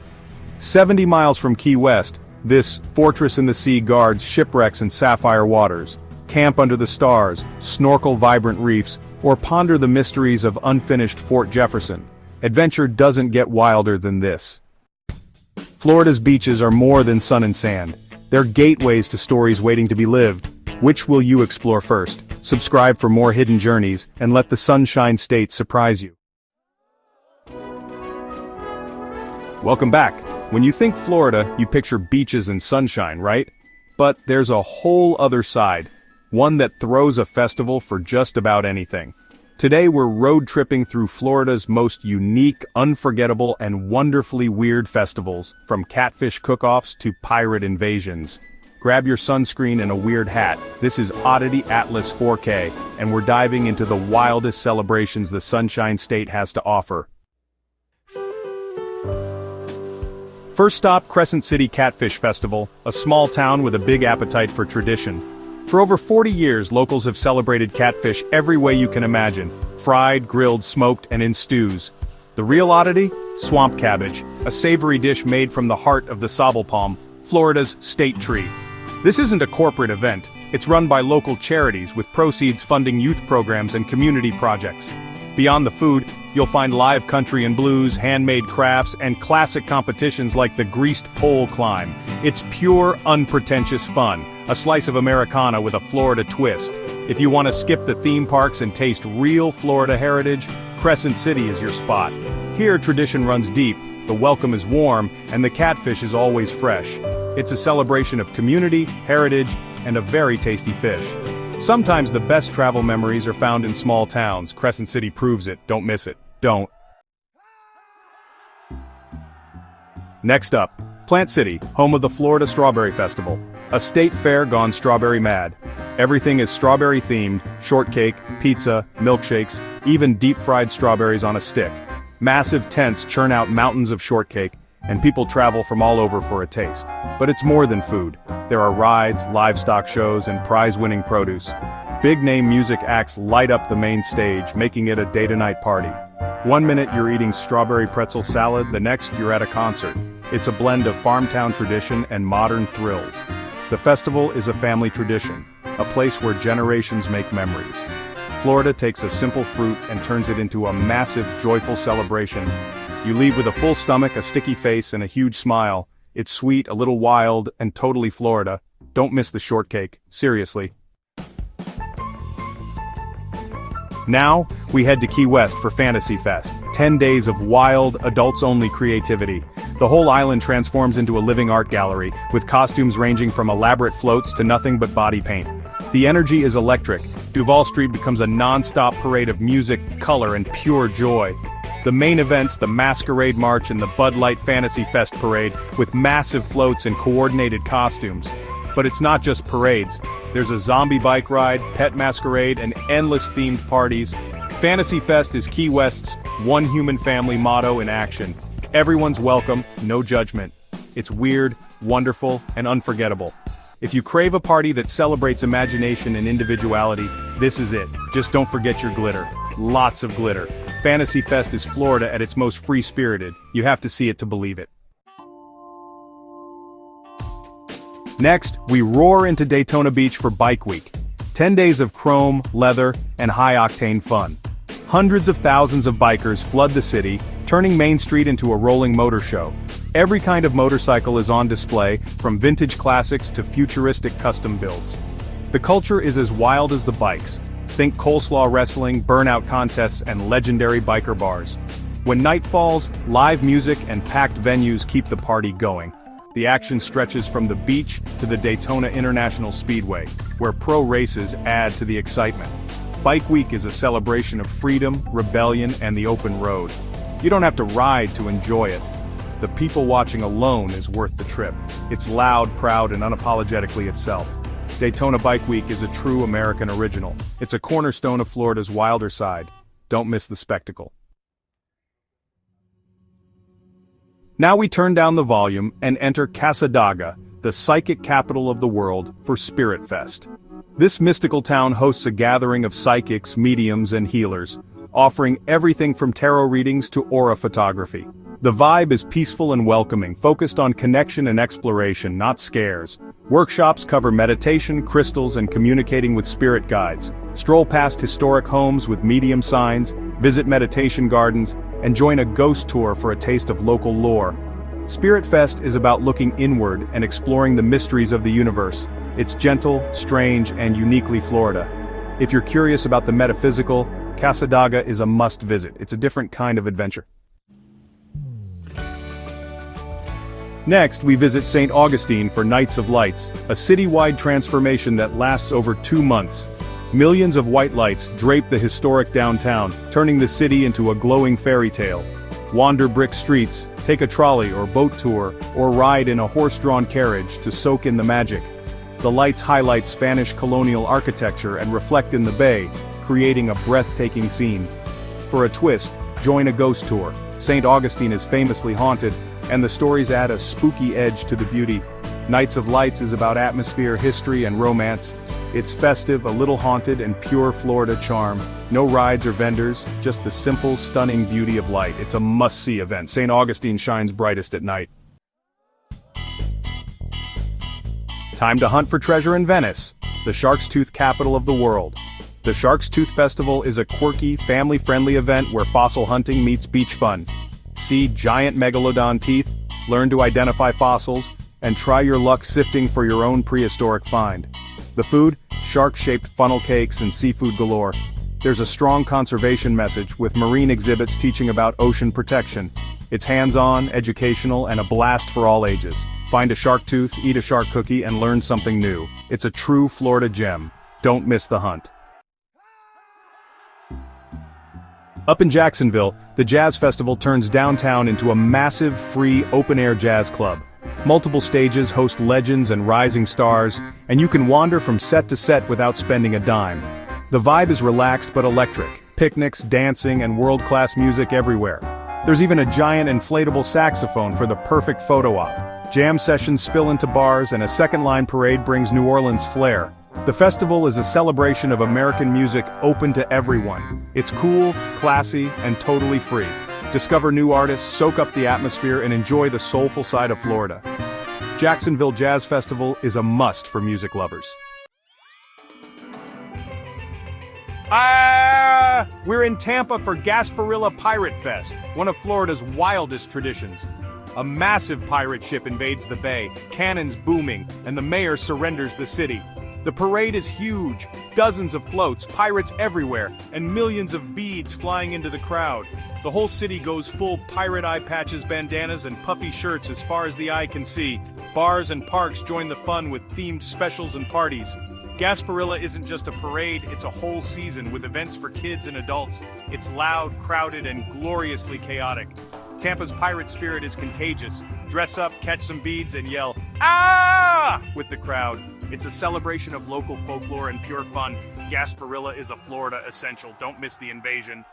Speaker 1: 70 miles from Key West, this fortress in the sea guards shipwrecks and sapphire waters. Camp under the stars, snorkel vibrant reefs, or ponder the mysteries of unfinished Fort Jefferson. Adventure doesn't get wilder than this. Florida's beaches are more than sun and sand. They're gateways to stories waiting to be lived. Which will you explore first? Subscribe for more hidden journeys, and let the Sunshine State surprise you. Welcome back. When you think Florida, you picture beaches and sunshine, right? But there's a whole other side. One that throws a festival for just about anything. Today we're road tripping through Florida's most unique, unforgettable, and wonderfully weird festivals, from catfish cook-offs to pirate invasions. Grab your sunscreen and a weird hat. This is Oddity Atlas 4K, and we're diving into the wildest celebrations the Sunshine State has to offer. First stop, Crescent City Catfish Festival, a small town with a big appetite for tradition. For over 40 years, locals have celebrated catfish every way you can imagine: fried, grilled, smoked, and in stews. The real oddity? Swamp cabbage, a savory dish made from the heart of the sabal palm, Florida's state tree. This isn't a corporate event. It's run by local charities, with proceeds funding youth programs and community projects. Beyond the food, you'll find live country and blues, handmade crafts, and classic competitions like the greased pole climb. It's pure, unpretentious fun. A slice of Americana with a Florida twist. If you want to skip the theme parks and taste real Florida heritage, Crescent City is your spot. Here tradition runs deep, the welcome is warm, and the catfish is always fresh. It's a celebration of community, heritage, and a very tasty fish. Sometimes the best travel memories are found in small towns. Crescent City proves it. Don't miss it. Don't. Next up, Plant City, home of the Florida Strawberry Festival. A state fair gone strawberry mad. Everything is strawberry themed, shortcake, pizza, milkshakes, even deep-fried strawberries on a stick. Massive tents churn out mountains of shortcake, and people travel from all over for a taste. But it's more than food. There are rides, livestock shows, and prize-winning produce. Big-name music acts light up the main stage, making it a day-to-night party. One minute you're eating strawberry pretzel salad, the next you're at a concert. It's a blend of farmtown tradition and modern thrills. The festival is a family tradition, a place where generations make memories. Florida takes a simple fruit and turns it into a massive, joyful celebration. You leave with a full stomach, a sticky face, and a huge smile. It's sweet, a little wild, and totally Florida. Don't miss the shortcake, seriously. Now, we head to Key West for Fantasy Fest. 10 days of wild, adults-only creativity. The whole island transforms into a living art gallery, with costumes ranging from elaborate floats to nothing but body paint. The energy is electric. Duval Street becomes a non-stop parade of music, color, and pure joy. The main events, the Masquerade March and the Bud Light Fantasy Fest Parade, with massive floats and coordinated costumes. But it's not just parades. There's a zombie bike ride, pet masquerade, and endless themed parties. Fantasy Fest is Key West's one human family motto in action. Everyone's welcome, no judgment. It's weird, wonderful, and unforgettable. If you crave a party that celebrates imagination and individuality, this is it. Just don't forget your glitter. Lots of glitter. Fantasy Fest is Florida at its most free-spirited. You have to see it to believe it. Next, we roar into Daytona Beach for Bike Week. 10 days of chrome, leather, and high-octane fun. Hundreds of thousands of bikers flood the city, turning Main Street into a rolling motor show. Every kind of motorcycle is on display, from vintage classics to futuristic custom builds. The culture is as wild as the bikes. Think coleslaw wrestling, burnout contests, and legendary biker bars. When night falls, live music and packed venues keep the party going. The action stretches from the beach to the Daytona International Speedway, where pro races add to the excitement. Bike Week is a celebration of freedom, rebellion, and the open road. You don't have to ride to enjoy it. The people watching alone is worth the trip. It's loud, proud, and unapologetically itself. Daytona Bike Week is a true American original. It's a cornerstone of Florida's wilder side. Don't miss the spectacle. Now we turn down the volume and enter Cassadaga, the psychic capital of the world, for Spirit Fest. This mystical town hosts a gathering of psychics, mediums, and healers, offering everything from tarot readings to aura photography. The vibe is peaceful and welcoming, focused on connection and exploration, not scares. Workshops cover meditation, crystals, and communicating with spirit guides. Stroll past historic homes with medium signs, visit meditation gardens, and join a ghost tour for a taste of local lore. Spirit Fest is about looking inward and exploring the mysteries of the universe. It's gentle, strange, and uniquely Florida. If you're curious about the metaphysical, Cassadaga is a must-visit. It's a different kind of adventure. Next, we visit St. Augustine for Nights of Lights, a citywide transformation that lasts over 2 months. Millions of white lights drape the historic downtown, turning the city into a glowing fairy tale. Wander brick streets, take a trolley or boat tour, or ride in a horse-drawn carriage to soak in the magic. The lights highlight Spanish colonial architecture and reflect in the bay, creating a breathtaking scene. For a twist, join a ghost tour. St. Augustine is famously haunted, and the stories add a spooky edge to the beauty. Nights of Lights is about atmosphere, history, and romance. It's festive, a little haunted, and pure Florida charm. No rides or vendors, just the simple, stunning beauty of light. It's a must-see event. St. Augustine shines brightest at night. Time to hunt for treasure in Venice, the Shark's Tooth capital of the world. The Shark's Tooth Festival is a quirky, family-friendly event where fossil hunting meets beach fun. See giant megalodon teeth, learn to identify fossils, and try your luck sifting for your own prehistoric find. The food? Shark-shaped funnel cakes and seafood galore. There's a strong conservation message, with marine exhibits teaching about ocean protection. It's hands-on, educational, and a blast for all ages. Find a shark tooth, eat a shark cookie, and learn something new. It's a true Florida gem. Don't miss the hunt. Up in Jacksonville, the Jazz Festival turns downtown into a massive, free, open-air jazz club. Multiple stages host legends and rising stars, and you can wander from set to set without spending a dime. The vibe is relaxed but electric. Picnics, dancing, and world-class music everywhere. There's even a giant inflatable saxophone for the perfect photo op. Jam sessions spill into bars, and a second-line parade brings New Orleans flair. The festival is a celebration of American music open to everyone. It's cool, classy, and totally free. Discover new artists, soak up the atmosphere, and enjoy the soulful side of Florida. Jacksonville Jazz Festival is a must for music lovers. We're in Tampa for Gasparilla Pirate Fest, one of Florida's wildest traditions. A massive pirate ship invades the bay, cannons booming, and the mayor surrenders the city. The parade is huge, dozens of floats, pirates everywhere, and millions of beads flying into the crowd. The whole city goes full pirate eye patches, bandanas, and puffy shirts as far as the eye can see. Bars and parks join the fun with themed specials and parties. Gasparilla isn't just a parade, it's a whole season with events for kids and adults. It's loud, crowded, and gloriously chaotic. Tampa's pirate spirit is contagious. Dress up, catch some beads, and yell, "Ah!" with the crowd. It's a celebration of local folklore and pure fun. Gasparilla is a Florida essential. Don't miss the invasion.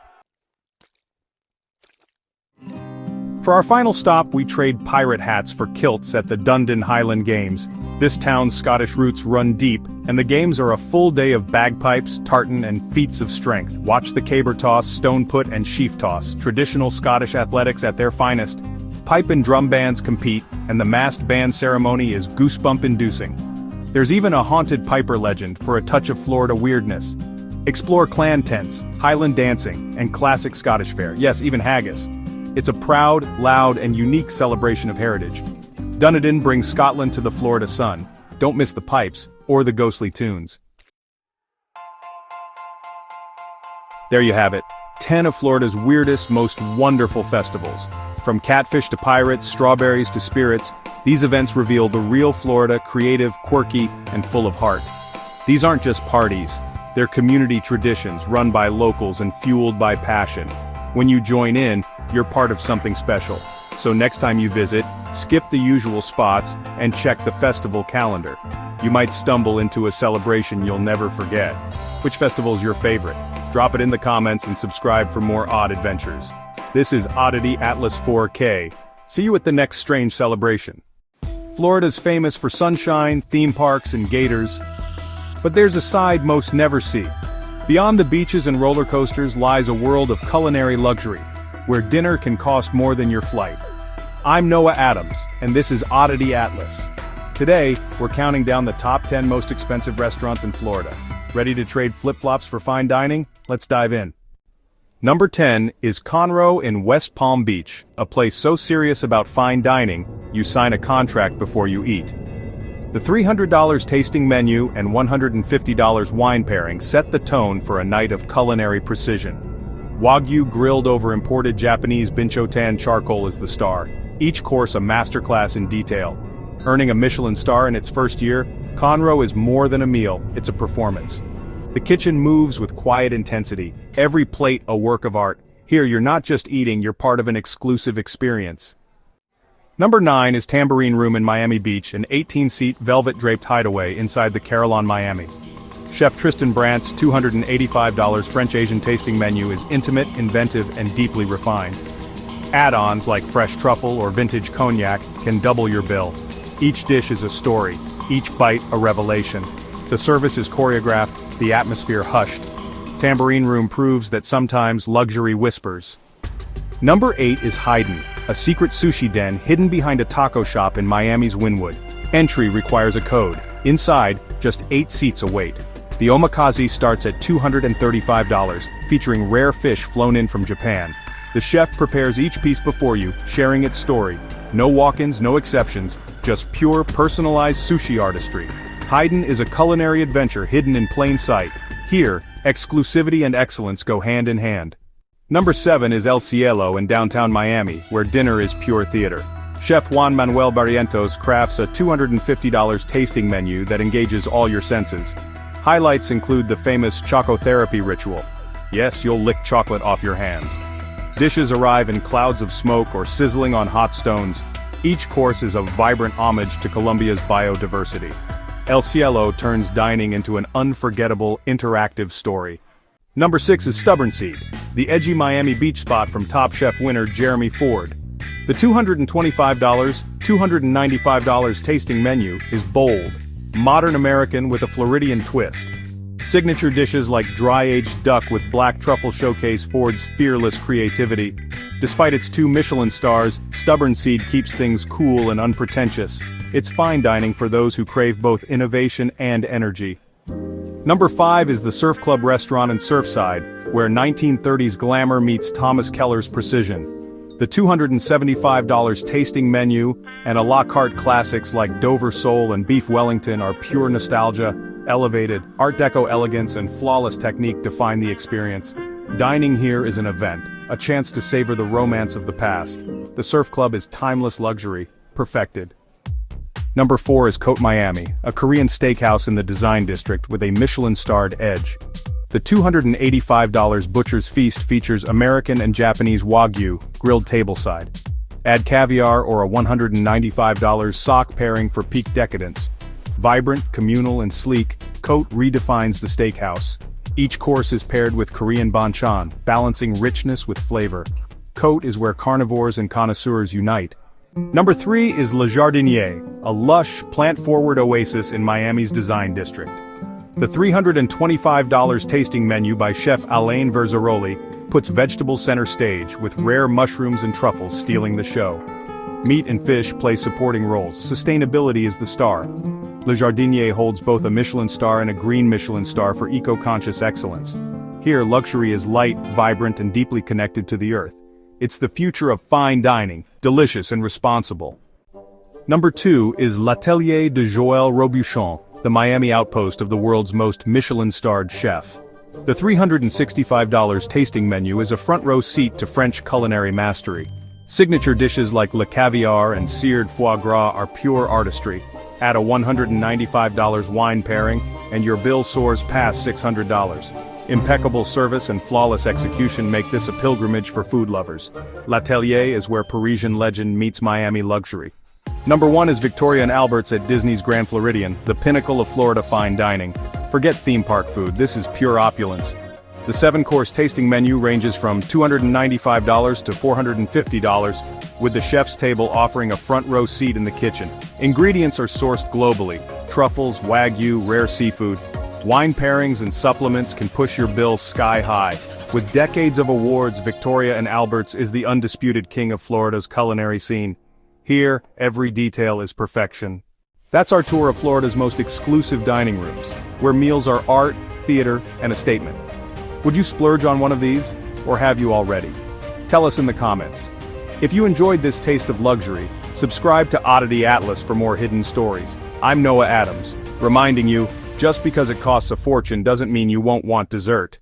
Speaker 1: For our final stop, we trade pirate hats for kilts at the Dundon Highland Games. This town's Scottish roots run deep, and the games are a full day of bagpipes, tartan, and feats of strength. Watch the caber toss, stone put, and sheaf toss, traditional Scottish athletics at their finest. Pipe and drum bands compete, and the massed band ceremony is goosebump-inducing. There's even a haunted piper legend for a touch of Florida weirdness. Explore clan tents, Highland dancing, and classic Scottish fare, yes, even haggis. It's a proud, loud, and unique celebration of heritage. Dunedin brings Scotland to the Florida sun. Don't miss the pipes, or the ghostly tunes. There you have it, 10 of Florida's weirdest, most wonderful festivals. From catfish to pirates, strawberries to spirits, these events reveal the real Florida, creative, quirky, and full of heart. These aren't just parties, they're community traditions run by locals and fueled by passion. When you join in, you're part of something special. So next time you visit, skip the usual spots and check the festival calendar. You might stumble into a celebration you'll never forget. Which festival is your favorite? Drop it in the comments and subscribe for more odd adventures. This is Oddity Atlas 4K. See you at the next strange celebration. Florida's famous for sunshine, theme parks, and gators. But there's a side most never see. Beyond the beaches and roller coasters lies a world of culinary luxury, where dinner can cost more than your flight. I'm Noah Adams, and this is Oddity Atlas. Today, we're counting down the top 10 most expensive restaurants in Florida. Ready to trade flip-flops for fine dining? Let's dive in. Number 10 is Conroe in West Palm Beach, a place so serious about fine dining, you sign a contract before you eat. The $300 tasting menu and $150 wine pairing set the tone for a night of culinary precision. Wagyu grilled over imported Japanese Binchotan charcoal is the star, each course a masterclass in detail. Earning a Michelin star in its first year, Conroe is more than a meal, it's a performance. The kitchen moves with quiet intensity, every plate a work of art. Here you're not just eating, you're part of an exclusive experience. Number 9 is Tambourine Room in Miami Beach, an 18-seat velvet-draped hideaway inside the Carillon Miami. Chef Tristan Brandt's $285 French-Asian tasting menu is intimate, inventive, and deeply refined. Add-ons like fresh truffle or vintage cognac can double your bill. Each dish is a story, each bite a revelation. The service is choreographed, the atmosphere hushed. Tambourine Room proves that sometimes luxury whispers. Number 8 is Haydn, a secret sushi den hidden behind a taco shop in Miami's Wynwood. Entry requires a code. Inside, just 8 seats await. The omakase starts at $235, featuring rare fish flown in from Japan. The chef prepares each piece before you, sharing its story. No walk-ins, no exceptions, just pure personalized sushi artistry. Haydn is a culinary adventure hidden in plain sight. Here, exclusivity and excellence go hand in hand. Number 7 is El Cielo in downtown Miami, where dinner is pure theater. Chef Juan Manuel Barrientos crafts a $250 tasting menu that engages all your senses. Highlights include the famous chocotherapy ritual. Yes, you'll lick chocolate off your hands. Dishes arrive in clouds of smoke or sizzling on hot stones. Each course is a vibrant homage to Colombia's biodiversity. El Cielo turns dining into an unforgettable, interactive story. Number 6 is Stubborn Seed, the edgy Miami beach spot from Top Chef winner Jeremy Ford. The $295 tasting menu is bold, modern American with a Floridian twist. Signature dishes like dry-aged duck with black truffle showcase Ford's fearless creativity. Despite its 2 Michelin stars, Stubborn Seed keeps things cool and unpretentious. It's fine dining for those who crave both innovation and energy. Number 5 is the Surf Club restaurant in Surfside, where 1930s glamour meets Thomas Keller's precision. The $275 tasting menu and a la carte classics like Dover Sole and Beef Wellington are pure nostalgia. Elevated, Art Deco elegance and flawless technique define the experience. Dining here is an event, a chance to savor the romance of the past. The Surf Club is timeless luxury, perfected. Number 4 is Côte Miami, a Korean steakhouse in the Design District with a Michelin-starred edge. The $285 Butcher's Feast features American and Japanese Wagyu, grilled tableside. Add caviar or a $195 sock pairing for peak decadence. Vibrant, communal and sleek, Côte redefines the steakhouse. Each course is paired with Korean banchan, balancing richness with flavor. Côte is where carnivores and connoisseurs unite. Number 3 is Le Jardinier, a lush, plant-forward oasis in Miami's Design District. The $325 tasting menu by Chef Alain Verzaroli puts vegetables center stage, with rare mushrooms and truffles stealing the show. Meat and fish play supporting roles. Sustainability is the star. Le Jardinier holds both a Michelin star and a green Michelin star for eco-conscious excellence. Here, luxury is light, vibrant, and deeply connected to the earth. It's the future of fine dining, delicious and responsible. Number 2 is L'Atelier de Joël Robuchon, the Miami outpost of the world's most Michelin-starred chef. The $365 tasting menu is a front-row seat to French culinary mastery. Signature dishes like le caviar and seared foie gras are pure artistry. Add a $195 wine pairing, and your bill soars past $600. Impeccable service and flawless execution make this a pilgrimage for food lovers. L'Atelier is where Parisian legend meets Miami luxury. Number 1 is Victoria and Albert's at Disney's Grand Floridian, the pinnacle of Florida fine dining. Forget theme park food, this is pure opulence. The 7-course tasting menu ranges from $295 to $450, with the chef's table offering a front-row seat in the kitchen. Ingredients are sourced globally: truffles, wagyu, rare seafood. Wine pairings and supplements can push your bill sky high. With decades of awards, Victoria and Albert's is the undisputed king of Florida's culinary scene. Here, every detail is perfection. That's our tour of Florida's most exclusive dining rooms, where meals are art, theater, and a statement. Would you splurge on one of these, or have you already? Tell us in the comments. If you enjoyed this taste of luxury, subscribe to Oddity Atlas for more hidden stories. I'm Noah Adams, reminding you, just because it costs a fortune doesn't mean you won't want dessert.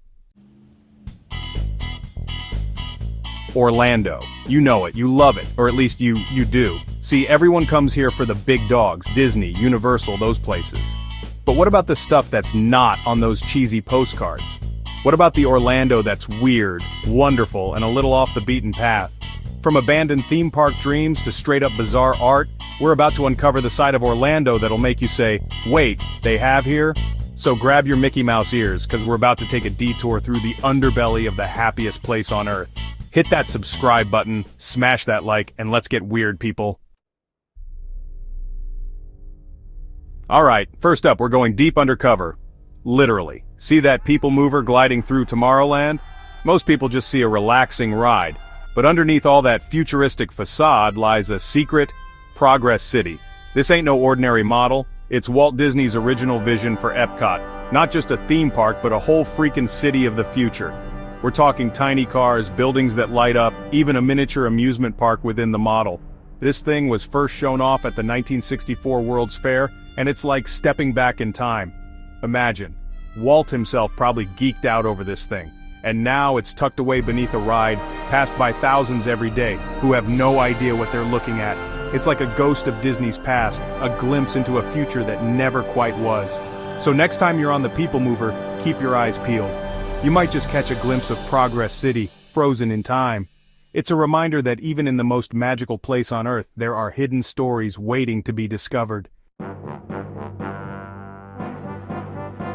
Speaker 1: Orlando. You know it, you love it, or at least you do. See, everyone comes here for the big dogs, Disney, Universal, those places. But what about the stuff that's not on those cheesy postcards? What about the Orlando that's weird, wonderful, and a little off the beaten path? From abandoned theme park dreams to straight-up bizarre art, we're about to uncover the side of Orlando that'll make you say, wait, they have here? So grab your Mickey Mouse ears, because we're about to take a detour through the underbelly of the happiest place on earth. Hit that subscribe button, smash that like, and let's get weird, people. Alright, first up we're going deep undercover. Literally. See that people mover gliding through Tomorrowland? Most people just see a relaxing ride. But underneath all that futuristic facade lies a secret, Progress City. This ain't no ordinary model, it's Walt Disney's original vision for Epcot. Not just a theme park, but a whole freaking city of the future. We're talking tiny cars, buildings that light up, even a miniature amusement park within the model. This thing was first shown off at the 1964 World's Fair, and it's like stepping back in time. Imagine, Walt himself probably geeked out over this thing, and now it's tucked away beneath a ride, passed by thousands every day, who have no idea what they're looking at. It's like a ghost of Disney's past, a glimpse into a future that never quite was. So next time you're on the People Mover, keep your eyes peeled. You might just catch a glimpse of Progress City, frozen in time. It's a reminder that even in the most magical place on Earth, there are hidden stories waiting to be discovered.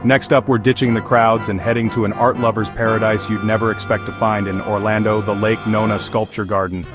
Speaker 1: Next up, we're ditching the crowds and heading to an art lover's paradise you'd never expect to find in Orlando, the Lake Nona Sculpture Garden.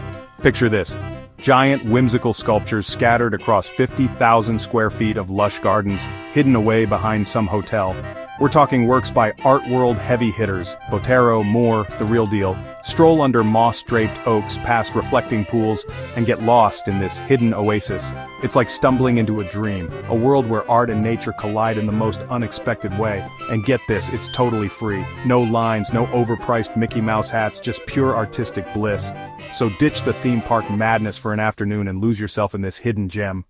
Speaker 1: Picture this. Giant, whimsical sculptures scattered across 50,000 square feet of lush gardens, hidden away behind some hotel. We're talking works by art world heavy hitters, Botero, Moore, the real deal. Stroll under moss-draped oaks past reflecting pools and get lost in this hidden oasis. It's like stumbling into a dream, a world where art and nature collide in the most unexpected way. And get this, it's totally free. No lines, no overpriced Mickey Mouse hats, just pure artistic bliss. So ditch the theme park madness for an afternoon and lose yourself in this hidden gem.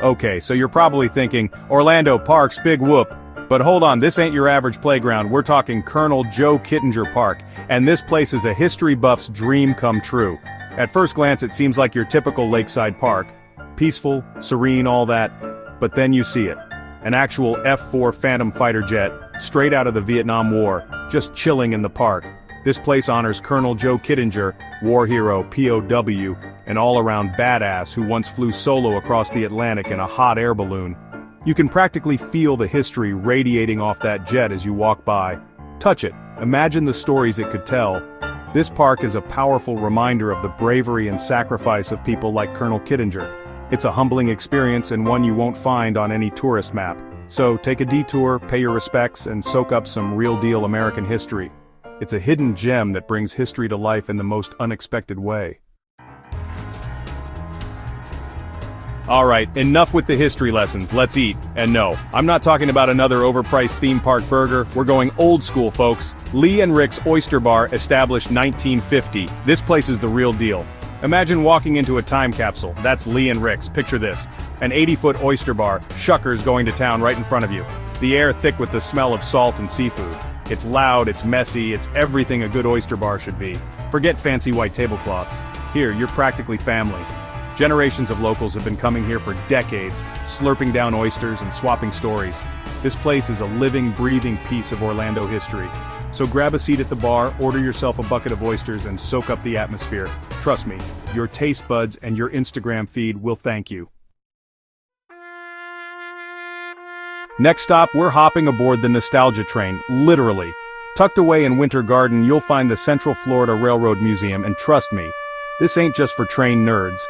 Speaker 1: Okay, so you're probably thinking, Orlando Parks, big whoop. But hold on, this ain't your average playground, we're talking Colonel Joe Kittinger Park, and this place is a history buff's dream come true. At first glance it seems like your typical lakeside park. Peaceful, serene, all that. But then you see it. An actual F-4 Phantom fighter jet, straight out of the Vietnam War, just chilling in the park. This place honors Colonel Joe Kittinger, war hero, POW, an all-around badass who once flew solo across the Atlantic in a hot air balloon. You can practically feel the history radiating off that jet as you walk by. Touch it, imagine the stories it could tell. This park is a powerful reminder of the bravery and sacrifice of people like Colonel Kittinger. It's a humbling experience and one you won't find on any tourist map. So take a detour, pay your respects, and soak up some real-deal American history. It's a hidden gem that brings history to life in the most unexpected way. Alright, enough with the history lessons, let's eat. And no, I'm not talking about another overpriced theme park burger, we're going old school folks. Lee and Rick's Oyster Bar, established 1950. This place is the real deal. Imagine walking into a time capsule, that's Lee and Rick's, picture this. An 80-foot oyster bar, shuckers going to town right in front of you. The air thick with the smell of salt and seafood. It's loud, it's messy, it's everything a good oyster bar should be. Forget fancy white tablecloths. Here, you're practically family. Generations of locals have been coming here for decades, slurping down oysters and swapping stories. This place is a living, breathing piece of Orlando history. So grab a seat at the bar, order yourself a bucket of oysters, and soak up the atmosphere. Trust me, your taste buds and your Instagram feed will thank you. Next stop, we're hopping aboard the nostalgia train, literally. Tucked away in Winter Garden, you'll find the Central Florida Railroad Museum, and trust me, this ain't just for train nerds.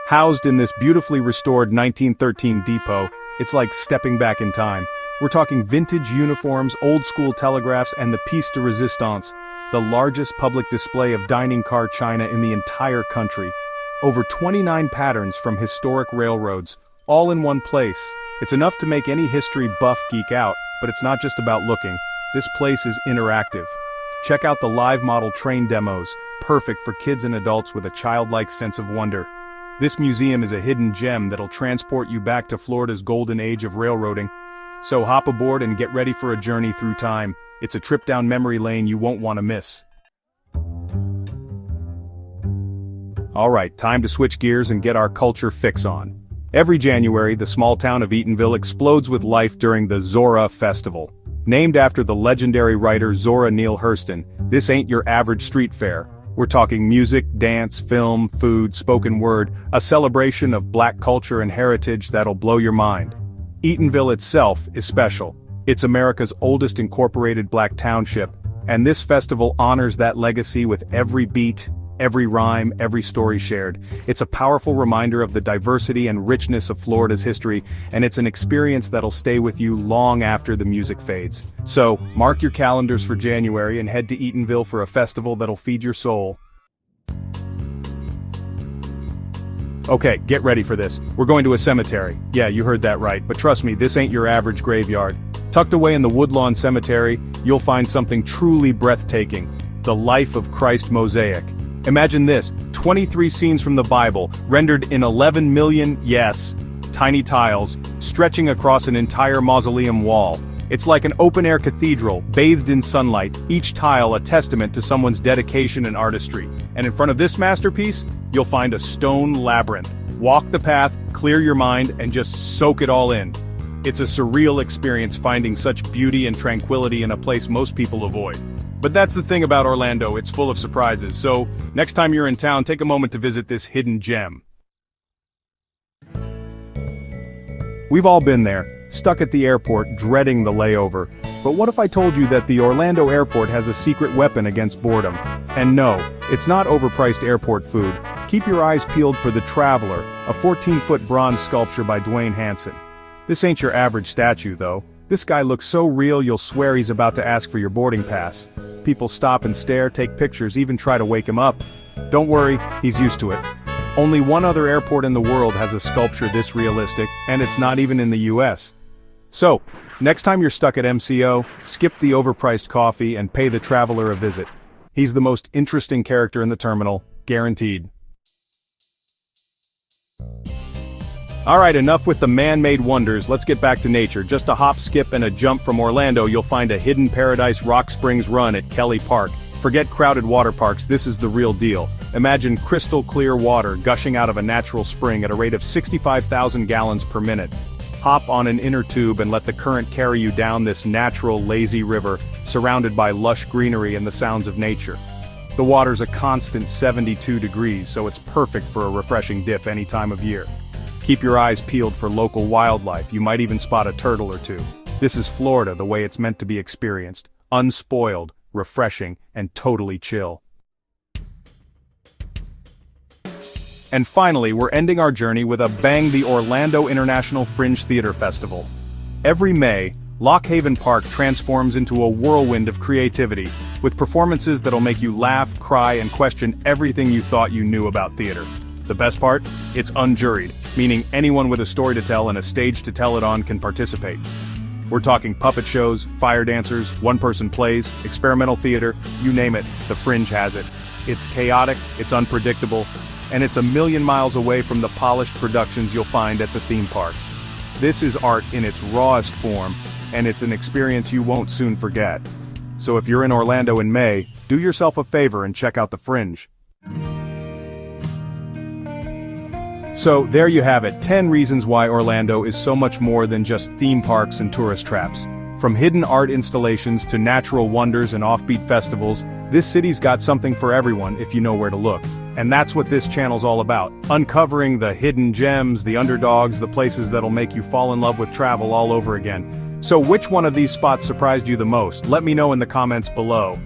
Speaker 1: Housed in this beautifully restored 1913 depot, it's like stepping back in time. We're talking vintage uniforms, old-school telegraphs, and the piece de resistance, the largest public display of dining car china in the entire country. Over 29 patterns from historic railroads, all in one place. It's enough to make any history buff geek out, but it's not just about looking. This place is interactive. Check out the live model train demos, perfect for kids and adults with a childlike sense of wonder. This museum is a hidden gem that'll transport you back to Florida's golden age of railroading. So hop aboard and get ready for a journey through time. It's a trip down memory lane you won't want to miss. Alright, time to switch gears and get our culture fix on. Every January, the small town of Eatonville explodes with life during the Zora Festival. Named after the legendary writer Zora Neale Hurston, this ain't your average street fair. We're talking music, dance, film, food, spoken word, a celebration of black culture and heritage that'll blow your mind. Eatonville itself is special. It's America's oldest incorporated black township, and this festival honors that legacy with every beat, every rhyme, every story shared. It's a powerful reminder of the diversity and richness of Florida's history, and it's an experience that'll stay with you long after the music fades. So, mark your calendars for January and head to Eatonville for a festival that'll feed your soul. Okay, get ready for this. We're going to a cemetery. Yeah, you heard that right, but trust me, this ain't your average graveyard. Tucked away in the Woodlawn Cemetery, you'll find something truly breathtaking. The Life of Christ mosaic. Imagine this, 23 scenes from the Bible, rendered in 11 million, yes, tiny tiles, stretching across an entire mausoleum wall. It's like an open-air cathedral, bathed in sunlight, each tile a testament to someone's dedication and artistry. And in front of this masterpiece, you'll find a stone labyrinth. Walk the path, clear your mind, and just soak it all in. It's a surreal experience finding such beauty and tranquility in a place most people avoid. But that's the thing about Orlando, it's full of surprises, so next time you're in town, take a moment to visit this hidden gem. We've all been there, stuck at the airport, dreading the layover. But what if I told you that the Orlando airport has a secret weapon against boredom? And no, it's not overpriced airport food. Keep your eyes peeled for the Traveler, a 14-foot bronze sculpture by Dwayne Hanson. This ain't your average statue, though. This guy looks so real you'll swear he's about to ask for your boarding pass. People stop and stare, take pictures, even try to wake him up. Don't worry, he's used to it. Only one other airport in the world has a sculpture this realistic, and it's not even in the US. So, next time you're stuck at MCO, skip the overpriced coffee and pay the Traveler a visit. He's the most interesting character in the terminal, guaranteed. Alright, enough with the man-made wonders, let's get back to nature. Just a hop, skip, and a jump from Orlando, you'll find a hidden paradise Rock Springs run at Kelly Park. Forget crowded water parks, this is the real deal. Imagine crystal clear water gushing out of a natural spring at a rate of 65,000 gallons per minute. Hop on an inner tube and let the current carry you down this natural, lazy river, surrounded by lush greenery and the sounds of nature. The water's a constant 72 degrees, so it's perfect for a refreshing dip any time of year. Keep your eyes peeled for local wildlife, you might even spot a turtle or two. This is Florida the way it's meant to be experienced. Unspoiled, refreshing, and totally chill. And finally, we're ending our journey with a bang, the Orlando International Fringe Theater Festival. Every May, Lock Haven Park transforms into a whirlwind of creativity, with performances that'll make you laugh, cry, and question everything you thought you knew about theater. The best part? It's unjuried, meaning anyone with a story to tell and a stage to tell it on can participate. We're talking puppet shows, fire dancers, one-person plays, experimental theater, you name it, the Fringe has it. It's chaotic, it's unpredictable, and it's a million miles away from the polished productions you'll find at the theme parks. This is art in its rawest form, and it's an experience you won't soon forget. So if you're in Orlando in May, do yourself a favor and check out the Fringe. So, there you have it, 10 reasons why Orlando is so much more than just theme parks and tourist traps. From hidden art installations to natural wonders and offbeat festivals, this city's got something for everyone if you know where to look. And that's what this channel's all about, uncovering the hidden gems, the underdogs, the places that'll make you fall in love with travel all over again. So which one of these spots surprised you the most? Let me know in the comments below.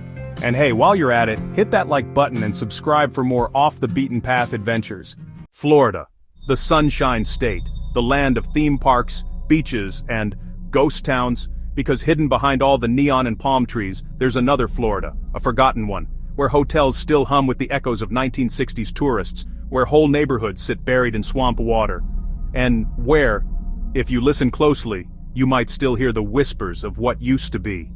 Speaker 1: And hey, while you're at it, hit that like button and subscribe for more off-the-beaten-path adventures. Florida, the Sunshine State, the land of theme parks, beaches, and ghost towns, because hidden behind all the neon and palm trees, there's another Florida, a forgotten one, where hotels still hum with the echoes of 1960s tourists, where whole neighborhoods sit buried in swamp water, and where, if you listen closely, you might still hear the whispers of what used to be.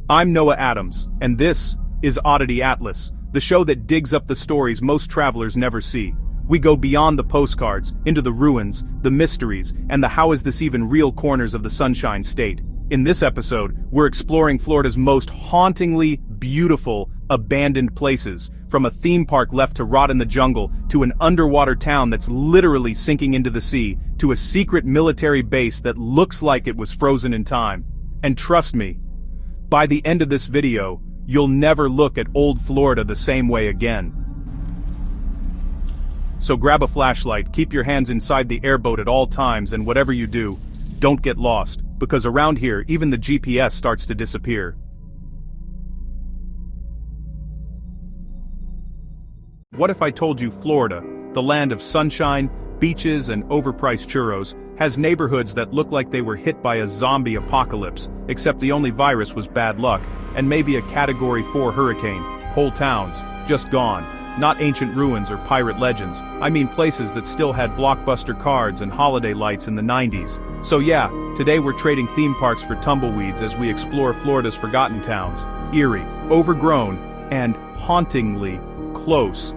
Speaker 1: I'm Noah Adams, and this is Oddity Atlas, the show that digs up the stories most travelers never see. We go beyond the postcards, into the ruins, the mysteries, and the how is this even real corners of the Sunshine State. In this episode, we're exploring Florida's most hauntingly beautiful, abandoned places, from a theme park left to rot in the jungle, to an underwater town that's literally sinking into the sea, to a secret military base that looks like it was frozen in time. And trust me, by the end of this video, you'll never look at old Florida the same way again. So grab a flashlight, keep your hands inside the airboat at all times, and whatever you do, don't get lost, because around here, even the GPS starts to disappear. What if I told you Florida, the land of sunshine, beaches, and overpriced churros, has neighborhoods that look like they were hit by a zombie apocalypse, except the only virus was bad luck, and maybe a Category 4 hurricane, whole towns, just gone. Not ancient ruins or pirate legends, I mean places that still had blockbuster cards and holiday lights in the 90s. So yeah, today we're trading theme parks for tumbleweeds as we explore Florida's forgotten towns. eerie, overgrown, and hauntingly close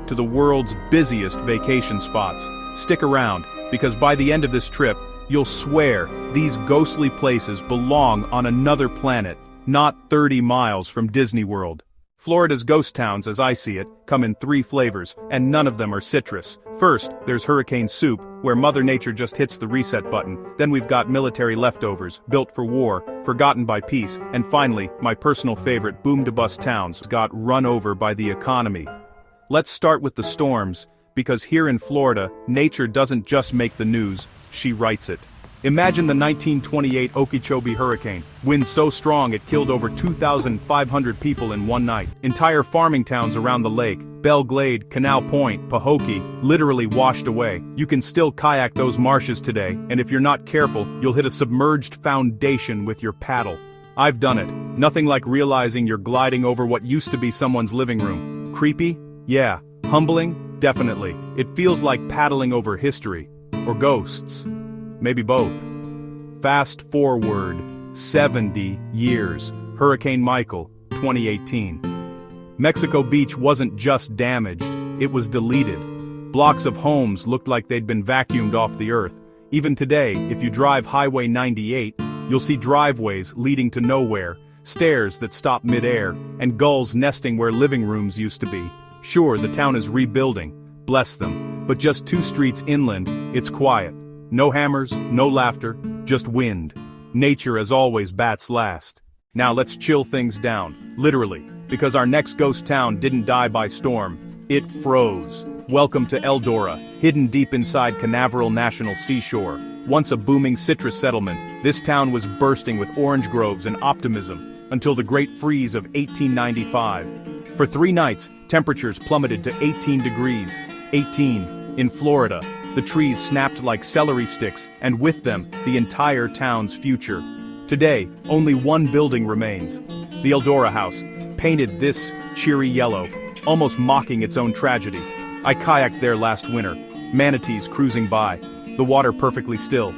Speaker 1: to the world's busiest vacation spots. Stick around, because by the end of this trip, you'll swear these ghostly places belong on another planet, not 30 miles from Disney World. Florida's ghost towns, as I see it, come in 3 flavors, and none of them are citrus. First, there's hurricane soup, where Mother Nature just hits the reset button. Then we've got military leftovers, built for war, forgotten by peace, and finally, my personal favorite, boom-to-bust towns, got run over by the economy. Let's start with the storms, because here in Florida, nature doesn't just make the news, she writes it. Imagine the 1928 Okeechobee hurricane. Winds so strong it killed over 2,500 people in one night. Entire farming towns around the lake, Belle Glade, Canal Point, Pahokee, literally washed away. You can still kayak those marshes today, and if you're not careful, you'll hit a submerged foundation with your paddle. I've done it. Nothing like realizing you're gliding over what used to be someone's living room. Creepy? Yeah. Humbling? Definitely. It feels like paddling over history. Or ghosts. Maybe both. Fast forward 70 years. Hurricane Michael, 2018. Mexico Beach wasn't just damaged, it was deleted. Blocks of homes looked like they'd been vacuumed off the earth. Even today, if you drive Highway 98, you'll see driveways leading to nowhere, stairs that stop mid-air, and gulls nesting where living rooms used to be. Sure, the town is rebuilding, bless them, but just 2 streets inland, it's quiet. No hammers, no laughter, just wind. Nature as always bats last. Now let's chill things down, literally, because our next ghost town didn't die by storm, it froze. Welcome to Eldora, hidden deep inside Canaveral National Seashore. Once a booming citrus settlement, this town was bursting with orange groves and optimism, until the Great Freeze of 1895. For 3 nights, temperatures plummeted to 18 degrees. 18, in Florida. The trees snapped like celery sticks, and with them, the entire town's future. Today, only one building remains. The Eldora House, painted this cheery yellow, almost mocking its own tragedy. I kayaked there last winter, manatees cruising by, the water perfectly still.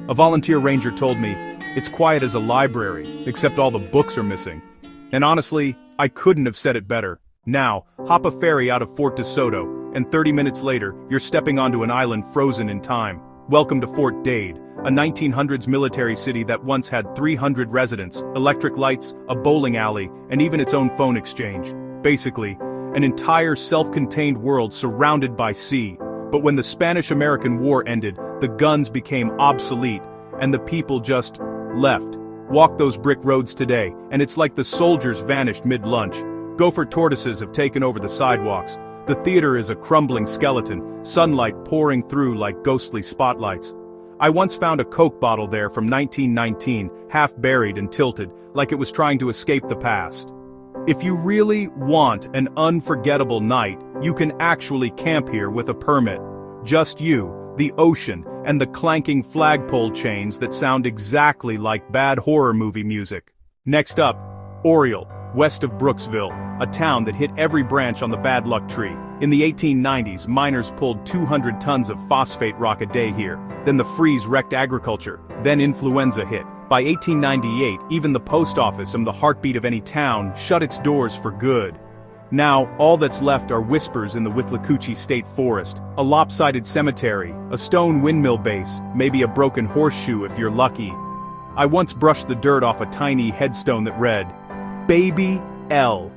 Speaker 1: A volunteer ranger told me, it's quiet as a library, except all the books are missing. And honestly, I couldn't have said it better. Now, hop a ferry out of Fort DeSoto, and 30 minutes later, you're stepping onto an island frozen in time. Welcome to Fort Dade, a 1900s military city that once had 300 residents, electric lights, a bowling alley, and even its own phone exchange. Basically, an entire self-contained world surrounded by sea. But when the Spanish-American War ended, the guns became obsolete, and the people just left. Walk those brick roads today, and it's like the soldiers vanished mid-lunch. Gopher tortoises have taken over the sidewalks. The theater is a crumbling skeleton, sunlight pouring through like ghostly spotlights. I once found a Coke bottle there from 1919, half buried and tilted, like it was trying to escape the past. If you really want an unforgettable night, you can actually camp here with a permit. Just you, the ocean, and the clanking flagpole chains that sound exactly like bad horror movie music. Next up, Oriole, west of Brooksville, a town that hit every branch on the bad luck tree. In the 1890s, miners pulled 200 tons of phosphate rock a day here. Then the freeze wrecked agriculture. Then influenza hit. By 1898, even the post office, the heartbeat of any town, shut its doors for good. Now, all that's left are whispers in the Withlacoochee State Forest, a lopsided cemetery, a stone windmill base, maybe a broken horseshoe if you're lucky. I once brushed the dirt off a tiny headstone that read, Baby L.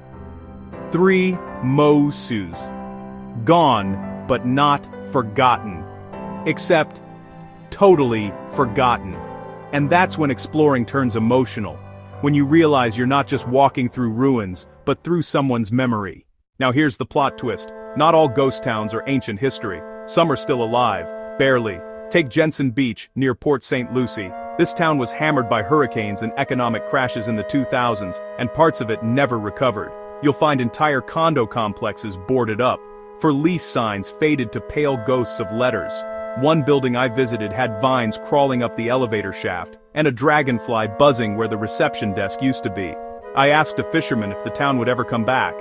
Speaker 1: 3 Mosus. Gone, but not forgotten. Except, totally forgotten. And that's when exploring turns emotional. When you realize you're not just walking through ruins, but through someone's memory. Now here's the plot twist. Not all ghost towns are ancient history. Some are still alive. Barely. Take Jensen Beach, near Port St. Lucie. This town was hammered by hurricanes and economic crashes in the 2000s, and parts of it never recovered. You'll find entire condo complexes boarded up. For lease signs faded to pale ghosts of letters. One building I visited had vines crawling up the elevator shaft, and a dragonfly buzzing where the reception desk used to be. I asked a fisherman if the town would ever come back.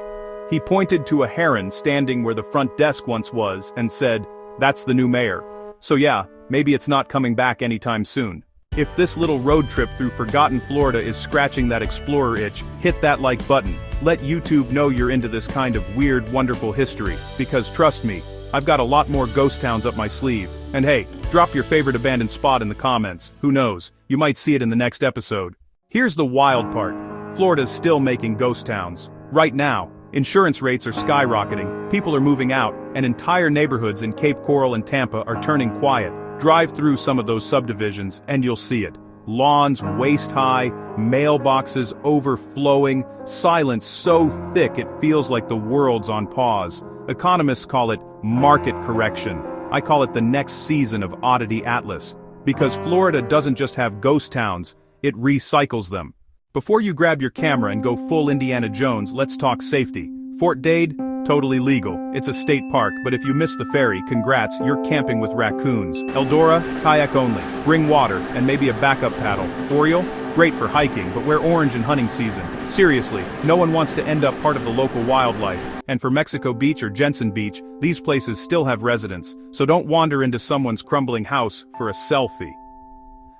Speaker 1: He pointed to a heron standing where the front desk once was, and said, "That's the new mayor." So yeah, maybe it's not coming back anytime soon. If this little road trip through forgotten Florida is scratching that explorer itch, hit that like button. Let YouTube know you're into this kind of weird, wonderful history, because trust me, I've got a lot more ghost towns up my sleeve. And hey, drop your favorite abandoned spot in the comments. Who knows, you might see it in the next episode. Here's the wild part. Florida's still making ghost towns. Right now, insurance rates are skyrocketing, people are moving out, and entire neighborhoods in Cape Coral and Tampa are turning quiet. Drive through some of those subdivisions and you'll see it. Lawns waist-high, mailboxes overflowing, silence so thick it feels like the world's on pause. Economists call it market correction. I call it the next season of Oddity Atlas. Because Florida doesn't just have ghost towns, it recycles them. Before you grab your camera and go full Indiana Jones, let's talk safety. Fort Dade? Totally legal. It's a state park, but if you miss the ferry, congrats, you're camping with raccoons. Eldora? Kayak only. Bring water, and maybe a backup paddle. Oriole? Great for hiking, but wear orange in hunting season. Seriously, no one wants to end up part of the local wildlife. And for Mexico Beach or Jensen Beach, these places still have residents, so don't wander into someone's crumbling house for a selfie.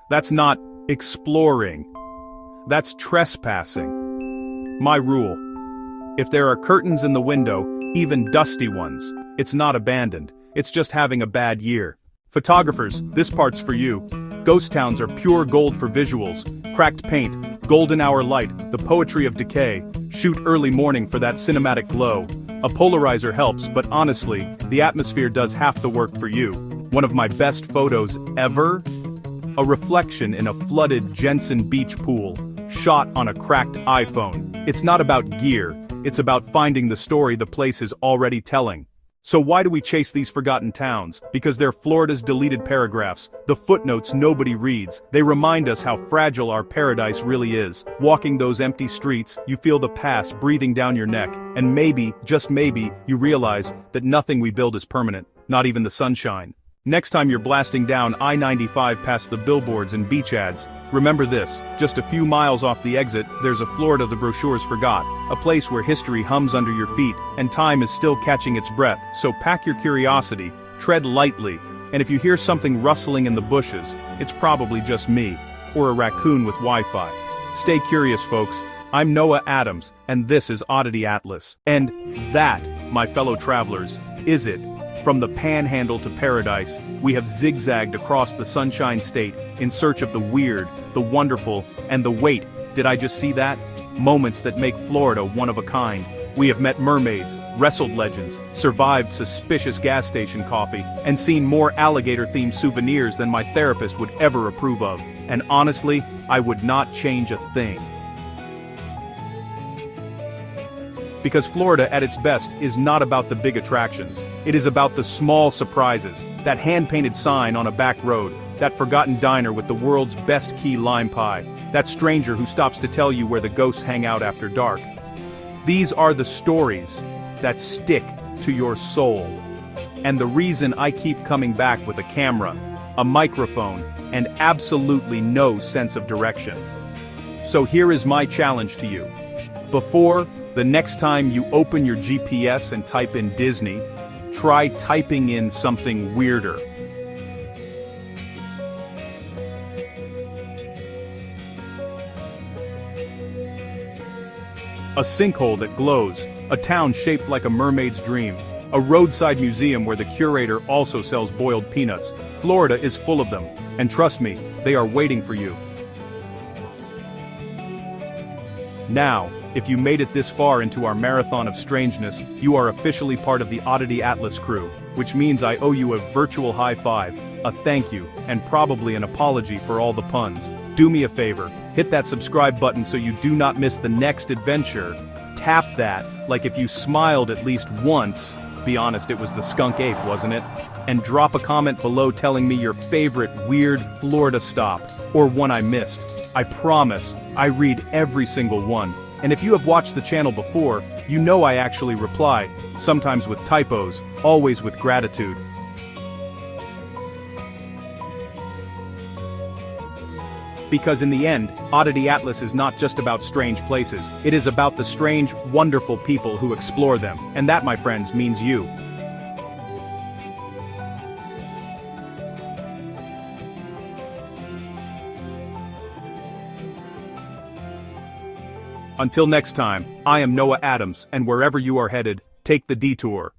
Speaker 1: That's not exploring. That's trespassing. My rule. If there are curtains in the window, even dusty ones, it's not abandoned, it's just having a bad year. Photographers, this part's for you. Ghost towns are pure gold for visuals. Cracked paint, golden hour light, the poetry of decay. Shoot early morning for that cinematic glow. A polarizer helps, but honestly, the atmosphere does half the work for you. One of my best photos ever? A reflection in a flooded Jensen Beach pool, shot on a cracked iPhone. It's not about gear. It's about finding the story the place is already telling. So why do we chase these forgotten towns? Because they're Florida's deleted paragraphs, the footnotes nobody reads. They remind us how fragile our paradise really is. Walking those empty streets, you feel the past breathing down your neck, and maybe, just maybe, you realize that nothing we build is permanent, not even the sunshine. Next time you're blasting down I-95 past the billboards and beach ads, remember this, just a few miles off the exit, there's a Florida the brochures forgot, a place where history hums under your feet, and time is still catching its breath, so pack your curiosity, tread lightly, and if you hear something rustling in the bushes, it's probably just me, or a raccoon with Wi-Fi. Stay curious, folks. I'm Noah Adams, and this is Oddity Atlas. And that, my fellow travelers, is it. From the panhandle to paradise, we have zigzagged across the Sunshine State in search of the weird, the wonderful, and the wait, did I just see that? Moments that make Florida one of a kind. We have met mermaids, wrestled legends, survived suspicious gas station coffee, and seen more alligator-themed souvenirs than my therapist would ever approve of. And honestly, I would not change a thing. Because Florida at its best is not about the big attractions. It is about the small surprises, that hand-painted sign on a back road, that forgotten diner with the world's best key lime pie, that stranger who stops to tell you where the ghosts hang out after dark. These are the stories that stick to your soul. And the reason I keep coming back with a camera, a microphone, and absolutely no sense of direction. So here is my challenge to you. Before the next time you open your GPS and type in Disney, try typing in something weirder. A sinkhole that glows, a town shaped like a mermaid's dream, a roadside museum where the curator also sells boiled peanuts. Florida is full of them, and trust me, they are waiting for you. Now, if you made it this far into our marathon of strangeness, you are officially part of the Oddity Atlas crew, which means I owe you a virtual high five, a thank you, and probably an apology for all the puns. Do me a favor, hit that subscribe button so you do not miss the next adventure. Tap that, like if you smiled at least once, be honest, it was the skunk ape, wasn't it? And drop a comment below telling me your favorite weird Florida stop, or one I missed. I promise, I read every single one. And if you have watched the channel before, you know I actually reply, sometimes with typos, always with gratitude. Because in the end, Oddity Atlas is not just about strange places, it is about the strange, wonderful people who explore them, and that, my friends, means you. Until next time, I am Noah Adams, and wherever you are headed, take the detour.